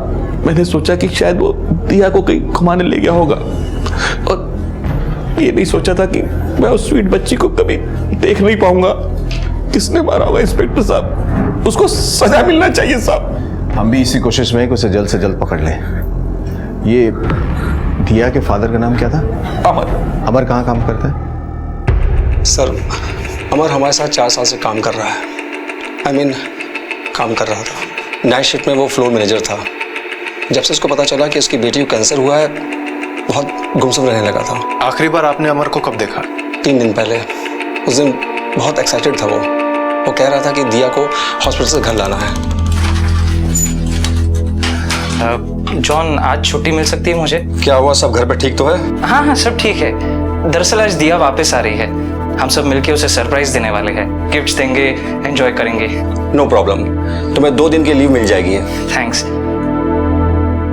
मैंने सोचा कि शायद वो दिया को कहीं घुमाने ले गया होगा और ये नहीं सोचा था कि मैं उस स्वीट बच्ची को कभी देख नहीं पाऊंगा। किसने मारा होगा इंस्पेक्टर साहब? उसको सजा मिलना चाहिए साहब। हम भी इसी कोशिश में हैं कि उसे जल्द से जल्द पकड़ लें। ये दिया के फादर का नाम क्या था? अमर। अमर कहाँ काम करता है? सर, अमर हमारे साथ 4 साल से काम कर रहा है। काम कर रहा था। नाइट शिफ्ट में वो फ्लोर मैनेजर था। जब से उसको पता चला कि उसकी बेटी को कैंसर हुआ है, बहुत गुमसुम रहने लगा था। आखिरी बार आपने अमर को कब देखा? 3 दिन पहले। उस दिन बहुत एक्साइटेड था वो कह रहा था कि दिया को हॉस्पिटल से घर लाना है। जॉन, आज छुट्टी मिल सकती है मुझे? क्या हुआ, सब घर पे ठीक तो है? हाँ हाँ, सब ठीक है। दरअसल आज दिया वापस आ रही है, हम सब मिलके उसे सरप्राइज देने वाले हैं। गिफ्ट्स देंगे, एंजॉय करेंगे। नो प्रॉब्लम, तुम्हें 2 दिन की लीव मिल जाएगी। थैंक्स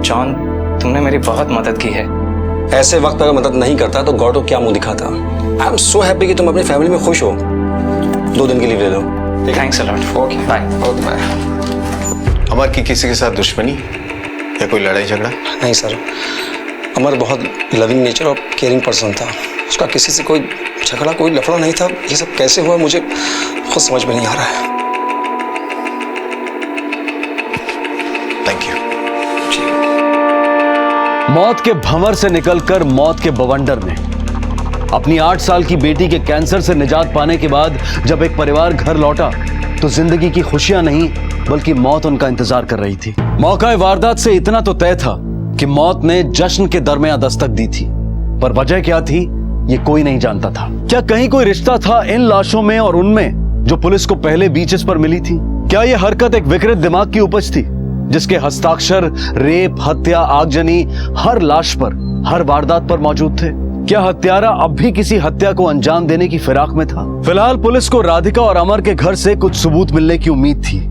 जॉन, तुमने मेरी बहुत मदद की है। ऐसे वक्त पर अगर मदद नहीं करता तो गॉड को क्या मुंह दिखाता। आई एम सो हैप्पी कि तुम अपनी फैमिली में खुश हो। 2 दिन की लीव ले लो। Thanks a lot. Okay bye. Okay bye. Amar की किसी के साथ दुश्मनी या कोई लड़ाई झगड़ा? नहीं सर, अमर बहुत लविंग नेचर और केयरिंग पर्सन था। उसका किसी से कोई झगड़ा, कोई लफड़ा नहीं था। ये सब कैसे हुआ मुझे खुद समझ में नहीं आ रहा है। Thank you. मौत के भंवर से निकलकर मौत के बवंडर में अपनी 8 साल की बेटी के कैंसर से निजात पाने के बाद जब एक परिवार घर लौटा तो जिंदगी की खुशियां नहीं बल्कि मौत उनका इंतजार कर रही थी। मौका वारदात से इतना तो तय था कि मौत ने जश्न के दरमियान दस्तक दी थी, पर वजह क्या थी ये कोई नहीं जानता था। क्या कहीं कोई रिश्ता था इन लाशों में और उनमें जो पुलिस को पहले बीचेस पर मिली थी? क्या यह हरकत एक विकृत दिमाग की उपज थी जिसके हस्ताक्षर रेप, हत्या, आगजनी हर लाश पर, हर वारदात पर मौजूद थे? क्या हत्यारा अब भी किसी हत्या को अंजाम देने की फिराक में था? फिलहाल पुलिस को राधिका और अमर के घर से कुछ सबूत मिलने की उम्मीद थी।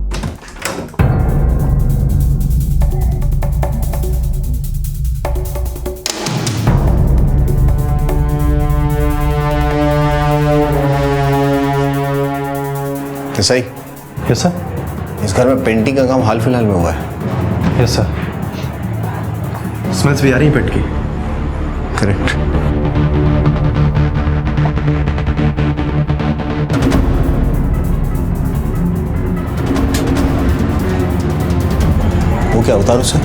सही। Yes sir. इस घर में पेंटिंग का काम हाल फिलहाल में हुआ है। Yes sir. स्मेल्स भी आ रही है पेट की। करेक्ट। वो क्या उतारो सर?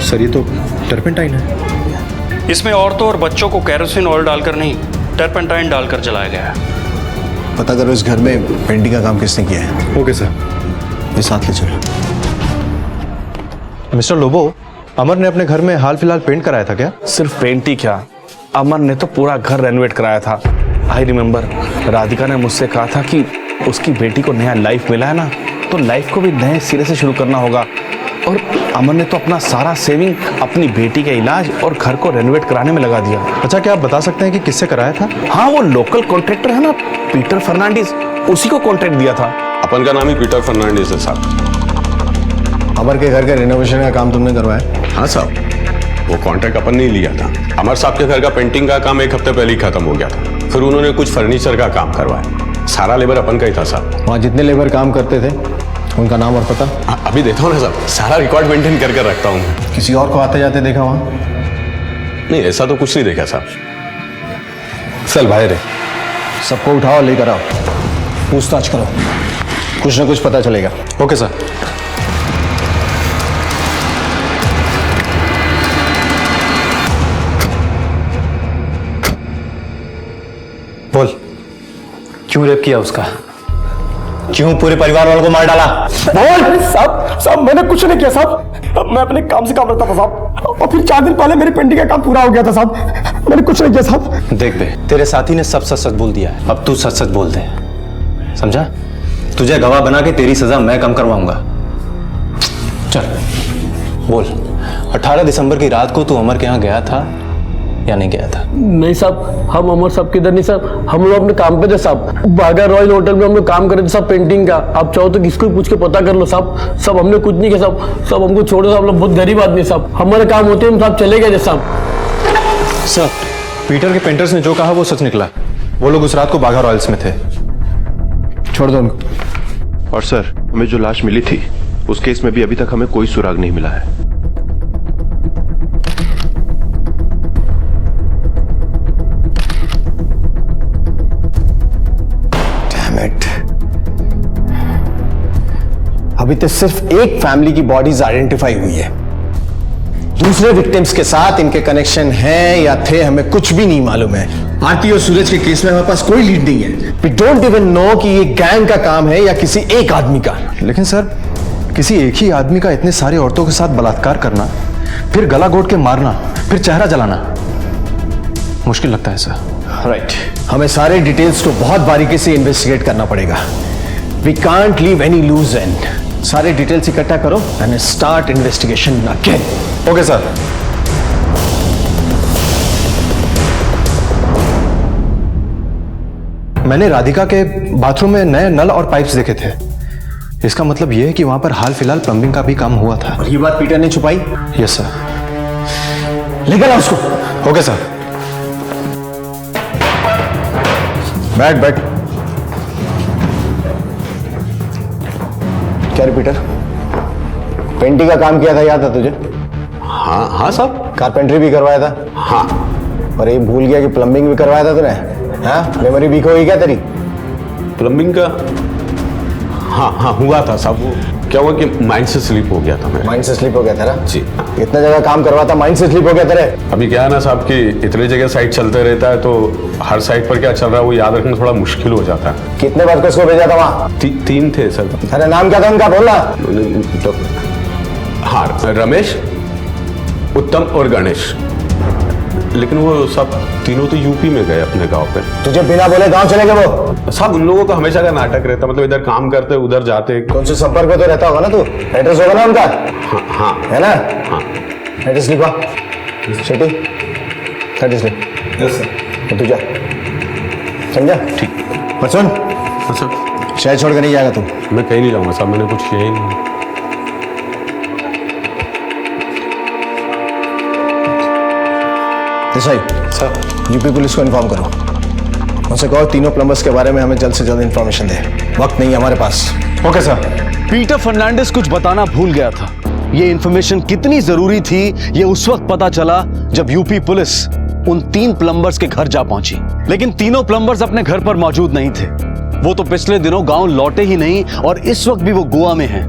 सर ये तो टर्पेंटाइन है। इसमें औरतों और बच्चों को केरोसिन ऑयल डालकर नहीं, टर्पेंटाइन डालकर जलाया गया है। पता करो इस घर में पेंटिंग का काम किसने किया है। Okay sir. ये साथ ले चलो। मिस्टर लोबो, अमर ने अपने घर में हाल फिलहाल पेंट कराया था क्या? सिर्फ पेंट ही क्या, अमर ने तो पूरा घर रेनोवेट कराया था। आई रिमेम्बर, राधिका ने मुझसे कहा था कि उसकी बेटी को नया लाइफ मिला है ना, तो लाइफ को भी नए सिरे से शुरू करना होगा। और अमर ने तो अपना सारा सेविंग अपनी बेटी के इलाज और घर को रेनोवेट कराने में लगा दिया। अच्छा, क्या आप बता सकते हैं कि किससे कराया था? हाँ, वो लोकल कॉन्ट्रैक्टर है ना, पीटर फर्नांडिस, उसी को कॉन्ट्रैक्ट दिया था। अपन का नाम ही पीटर फर्नांडिस है साहब। अमर के घर के रेनोवेशन का काम तुमने करवाया? हाँ साहब, वो कॉन्ट्रैक्ट अपन ने लिया था। अमर साहब के घर का पेंटिंग का काम 1 हफ्ते पहले ही खत्म हो गया था। फिर उन्होंने कुछ फर्नीचर का काम करवाया। सारा लेबर अपन का ही था साहब। वहाँ जितने लेबर काम करते थे उनका नाम और पता? अभी देता हूँ ना साहब, सारा रिकॉर्ड मेंटेन करके रखता हूँ। किसी और को आते जाते देखा वहाँ? नहीं, ऐसा तो कुछ नहीं देखा साहब। चल बाहर है, सबको उठाओ, लेकर आओ, पूछताछ करो, कुछ ना कुछ पता चलेगा। Okay sir. बोल, क्यों रेप किया उसका? क्यों पूरे परिवार वालों को मार डाला? बोल। साहब मैंने कुछ नहीं किया साहब, मैं अपने काम से काम रखता था साहब, और फिर 4 दिन पहले मेरी पेंटिंग का काम पूरा हो गया था साहब, मैंने कुछ नहीं किया साहब। देख बे, तेरे साथी ने सब सच सच बोल दिया है, अब तू सच सच बोल दे, समझा? तुझे गवाह बना के तेरी सजा मैं कम करवाऊंगा। चल बोल, 18 दिसंबर की रात को तू अमर के यहाँ गया था या नहीं गया था? नहीं साहब, हम अमर साहब के इधर नहीं साहब, हम लोग अपने काम पे थे साहब, बागा रॉयल होटल में हम लोग काम कर रहे थे साहब पेंटिंग का। आप चाहो तो किसको पूछ के पता कर लो साहब, सब हमने कुछ नहीं किया साहब, सब हमको छोड़ो साहब, लोग बहुत गरीब आदमी साहब, हमारे काम होते हम साहब चले गए साहब। सर, पीटर के पेंटर्स ने जो कहा वो सच निकला। वो लोग उस रात को बागा रॉयल्स में थे। छोड़ दो उनको। और सर, हमें जो लाश मिली थी उस केस में भी अभी तक हमें कोई सुराग नहीं मिला है। अभी तक सिर्फ एक फैमिली की बॉडीज आइडेंटिफाई हुई है, दूसरे विक्टिम्स के साथ इनके कनेक्शन हैं या थे हमें कुछ भी नहीं मालूम है। आरती और सूरज के केस में हमारे पास कोई लीड नहीं है। वी डोंट इवन नो कि ये गैंग का काम है या किसी एक आदमी का। लेकिन सर, किसी एक ही आदमी का इतने सारे औरतों के साथ बलात्कार करना, फिर गला घोट के मारना, फिर चेहरा जलाना, मुश्किल लगता है सर। राइट, हमें सारे डिटेल्स को बहुत बारीकी से इन्वेस्टिगेट करना पड़ेगा। We can't leave any loose end. सारे डिटेल्स इकट्ठा करो and start investigation again. Okay sir. मैंने राधिका के बाथरूम में नए नल और पाइप्स देखे थे। इसका मतलब यह है कि वहां पर हाल फिलहाल प्लम्बिंग का भी काम हुआ था। और ये बात पीटर ने छुपाई? Yes sir. लेकर आओ उसको। Okay sir. बैठ। क्या रे पीटर, पेंटिंग का काम किया था, याद था तुझे? हाँ साहब। कारपेंटरी भी करवाया था? हाँ। और ये भूल गया कि प्लम्बिंग भी करवाया था तूने? हाँ, मेमोरी वीक हो गई क्या तेरी? प्लम्बिंग का हाँ हाँ हुआ था साहब। वो क्या हुआ कि माइंड से स्लिप हो गया था मेरा। माइंड से स्लिप हो गया था ना? जी। इतने जगह काम करवाता, माइंड से स्लिप हो गया तेरे? अभी क्या है ना साहब कि इतनी जगह साइट चलते रहता है तो हर साइट पर क्या चल रहा है वो याद रखना थोड़ा मुश्किल हो जाता है। कितने वर्कर्स को भेजा था वहाँ? 3 थे सर। अरे नाम क्या था उनका, बोलना। हाँ, रमेश, उत्तम और गणेश। लेकिन वो सब तीनों तो यूपी में गए अपने गांव पे। तुझे बिना बोले गांव चले गए वो? साहब उन लोगों का हमेशा का नाटक रहता, मतलब इधर काम करते उधर जाते। कौन से संपर्क में तो रहता होगा ना तू? एड्रेस होगा ना उनका? हाँ हाँ है ना? हाँ। एड्रेस लिखवा शेटी, एड्रेस लिख। Yes sir. तू जा, समझा? ठीक। पर सुन, अच्छा शहर छोड़ कर नहीं जाएगा तू? मैं कहीं नहीं जाऊंगा साहब, मैंने कुछ किया ही नहीं। देसाई सर, यूपी पुलिस को इन्फॉर्म करो, उनसे कहो तीनों प्लम्बर्स के बारे में हमें जल्द से जल्द इन्फॉर्मेशन दे। वक्त नहीं है हमारे पास। Okay sir. पीटर फर्नांडिस कुछ बताना भूल गया था। ये इन्फॉर्मेशन कितनी जरूरी थी ये उस वक्त पता चला जब यूपी पुलिस उन 3 प्लम्बर्स के घर जा पहुंची। लेकिन तीनों प्लम्बर्स अपने घर पर मौजूद नहीं थे। वो तो पिछले दिनों गांव लौटे ही नहीं और इस वक्त भी वो गोवा में हैं।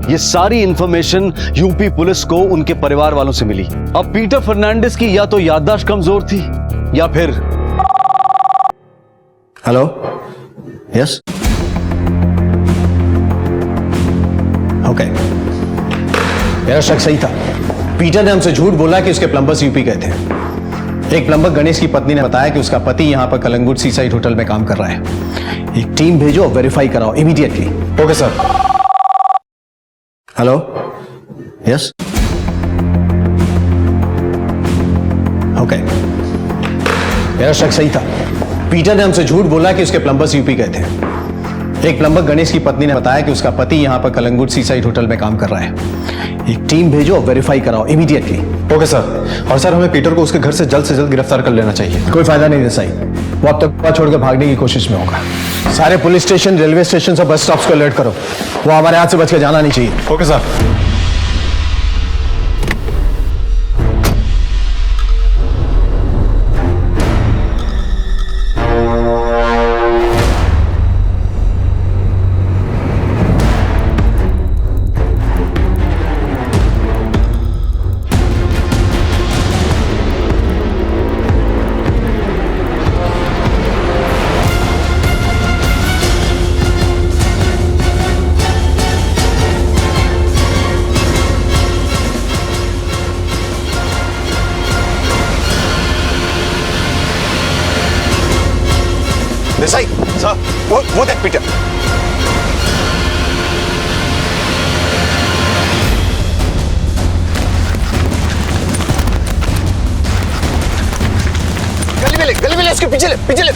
ये सारी इंफॉर्मेशन यूपी पुलिस को उनके परिवार वालों से मिली। अब पीटर फर्नांडिस की या तो याददाश्त कमजोर थी या फिर। Hello, yes, okay. मेरा शक सही था। पीटर ने हमसे झूठ बोला कि उसके प्लम्बर्स यूपी गए थे। एक प्लम्बर गणेश की पत्नी ने बताया कि उसका पति यहां पर कलंगुट सीसाइड होटल में काम कर रहा है। एक टीम भेजो, वेरीफाई कराओ immediately. Okay sir. Hello, yes, okay. मेरा शक सही था। पीटर ने हमसे झूठ बोला कि उसके प्लम्बर्स यूपी गए थे। एक प्लम्बर गणेश की पत्नी ने बताया कि उसका पति यहां पर कलंगुट सीसाइड होटल में काम कर रहा है। एक टीम भेजो, वेरीफाई कराओ इमीडिएटली। Okay sir. और सर हमें पीटर को उसके घर से जल्द गिरफ्तार कर लेना चाहिए। कोई फायदा नहीं देसाई, वो अब तक छोड़कर भागने की कोशिश में होगा। सारे पुलिस स्टेशन, रेलवे स्टेशन और बस स्टॉप्स को अलर्ट करो। वो हमारे हाथ से बच के जाना नहीं चाहिए। Okay sir. देसाई सर, वो देख पीटर। गली में ले, उसके पीछे ले।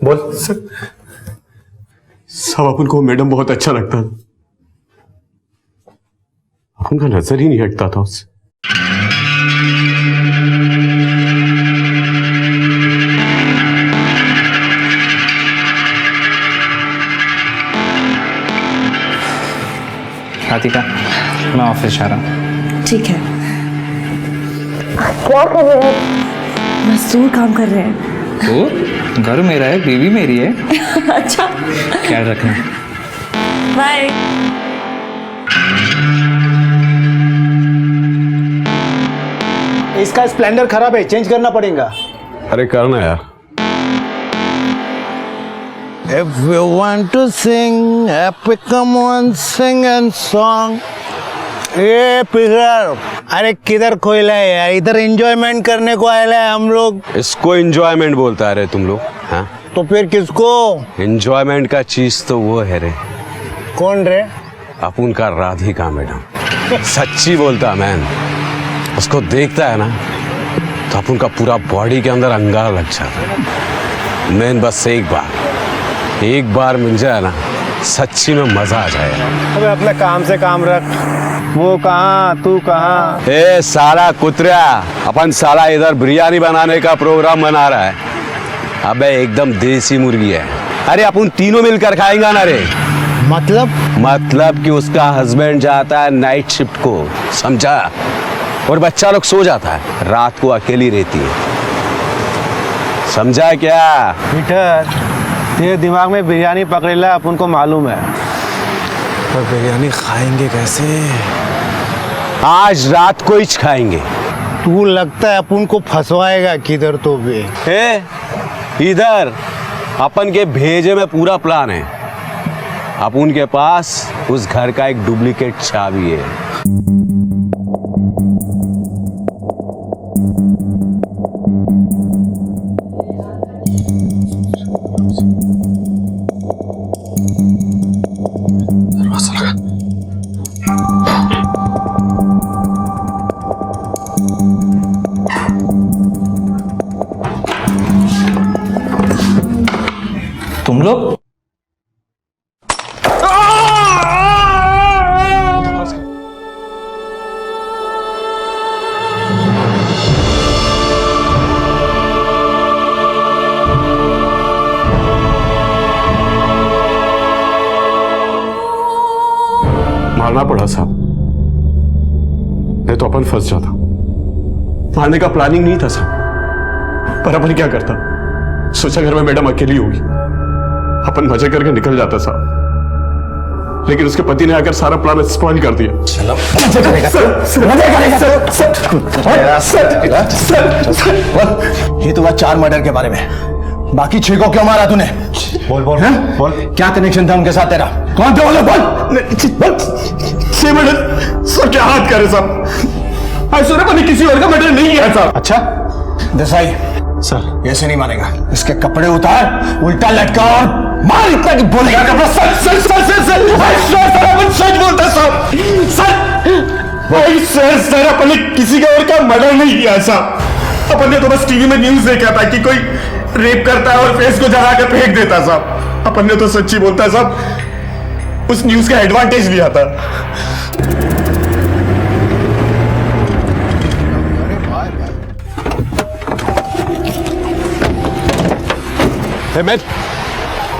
बोल सब अपन को मैडम बहुत अच्छा लगता था, अपन का नजर ही नहीं हटता था उससे। राधिका, मैं ऑफिस जा रहा हूँ। ठीक है। क्या कर रहे हैं? मजदूर काम कर रहे हैं। तो घर मेरा है, बीवी मेरी है। अच्छा, ख्याल रखना। बाय। इसका स्प्लेंडर खराब है, चेंज करना पड़ेगा। अरे करना यार। If you want to sing, happy come on, sing and song. Hey Peter, अरे किधर खोला है यार, इधर एंजॉयमेंट करने को आए हैं हम लोग। इसको एंजॉयमेंट बोलता है रे तुम लोग? हाँ तो फिर किसको? एंजॉयमेंट का चीज तो वो है रे। कौन रे? अपन का राधिका मैडम। सच्ची बोलता मैन, उसको देखता है ना तो अपन का पूरा बॉडी के अंदर अंगार लग जाता है। मैन बस एक बार मिल जाए ना, सच्ची में मजा आ जाएगा। अबे अपने काम से काम रख। वो कहाँ, तू कहाँ? ए साला कुतरा, अपन साला इधर बिरयानी बनाने का प्रोग्राम बना रहा है। अबे एकदम देसी मुर्गी है। अरे अपन तीनों मिलकर खाएंगे ना रे। मतलब कि उसका हस्बैंड जाता है नाइट शिफ्ट को, समझा? और बच्चा लोग सो जाता है, रात को अकेली रहती है, समझा क्या? पीटर, तेरे दिमाग में बिरयानी पकड़ेला अपन को मालूम है, पर बिरयानी खाएंगे कैसे? आज रात को ही खाएंगे। तू लगता है अपन को फंसवाएगा किधर तो भी। इधर अपन के भेजे में पूरा प्लान है। अपन के पास उस घर का एक डुप्लीकेट चाबी है। तुम लोग मारना पड़ा साहब, नहीं तो अपन फंस जाता। मारने का प्लानिंग नहीं था साहब, पर अपन क्या करता? सोचा घर में मैडम अकेली होगी, अपन मजे करके निकल जाता साहब, लेकिन उसके पति ने आकर सारा प्लान स्पॉइल कर दिया। चलो ये तो बात 4 मर्डर के बारे में, बाकी 6 को क्यों मारा तूने? बोल क्या कनेक्शन था उनके साथ तेरा? कौन थे वो लोग? बोल। 6 मर्डर सर, क्या हाथ करे साहब? ऐसा मैंने किसी और का मर्डर नहीं किया साहब। अच्छा देसाई सर, ऐसे नहीं मानेगा। इसके कपड़े उतार, उल्टा लटका और मार इतना कि बोलेगा कपड़ा। सच बोलता सर, अपन ने किसी का और का मर्डर नहीं किया साहब। अपन ने तो बस टीवी में न्यूज देखा था कि कोई रेप करता है और फेस को जला कर फेंक देता साहब। अपन ने तो सच्ची बोलता साहब, उस न्यूज का एडवांटेज लिया था। मैं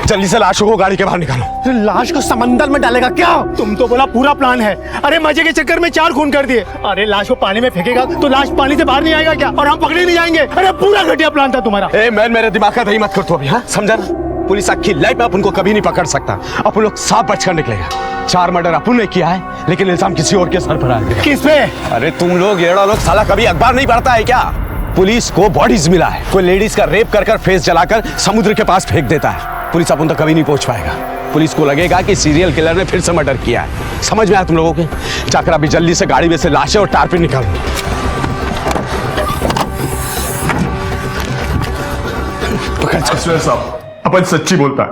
जल्दी से लाशों को गाड़ी के बाहर निकालो। लाश को समंदर में डालेगा क्या? तुम तो बोला पूरा प्लान है। अरे मजे के चक्कर में 4 खून कर दिए। अरे लाश को पानी में फेंकेगा तो लाश पानी से बाहर नहीं आएगा क्या? और हम पकड़े नहीं जाएंगे? अरे पूरा घटिया प्लान था तुम्हारा। मैं मेरे दिमाग का दही मत कर तू अभी, हाँ समझा ना? पुलिस अक्की लाइफ में अपन को कभी नहीं पकड़ सकता। अपन लोग साफ बचकर निकलेगा। 4 मर्डर अपन ने किया है, लेकिन इल्जाम किसी और के सर पर आएगा। किस पे? अरे तुम लोग येड़ा लोग साला कभी अखबार नहीं पढ़ता है क्या? पुलिस को बॉडीज मिला है, कोई लेडीज का रेप कर फेस जलाकर समुद्र के पास फेंक देता है। पुलिस अपन तक कभी नहीं पहुंच पाएगा। पुलिस को लगेगा कि सीरियल किलर ने फिर से मर्डर किया है। समझ में आया तुम लोगों के? जाकर अभी जल्दी से गाड़ी में से लाशें और टारपीन निकालो। साहब, अपन सच्ची बोलता है।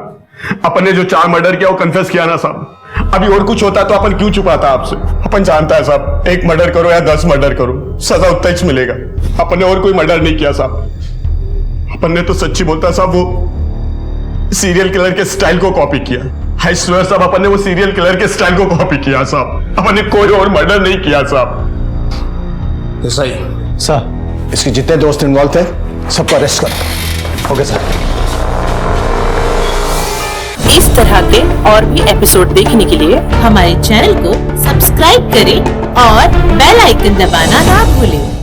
अपन ने जो 4 मर्डर किया वो कन्फेस किया ना साहब। अभी और कुछ होता तो अपन क्यों छुपाता आपसे? अपन जानता है साहब, 1 मर्डर करो या 10 मर्डर करो, सजा उतना ही मिलेगा। अपन ने और कोई मर्डर नहीं किया साहब। अपन ने तो सच्ची बोलता साहब, वो सीरियल किलर के स्टाइल को कॉपी किया। आई स्वेयर साहब, अपन ने वो सीरियल किलर के स्टाइल को कॉपी किया साहब। अपन ने कोई और मर्डर नहीं किया साहब। सही सर, इसके जितने दोस्त इन्वॉल्व थे सबको अरेस्ट कर। Okay sir. इस तरह के और भी एपिसोड देखने के लिए हमारे चैनल को सब्सक्राइब करें और बेल आइकन दबाना ना भूलें।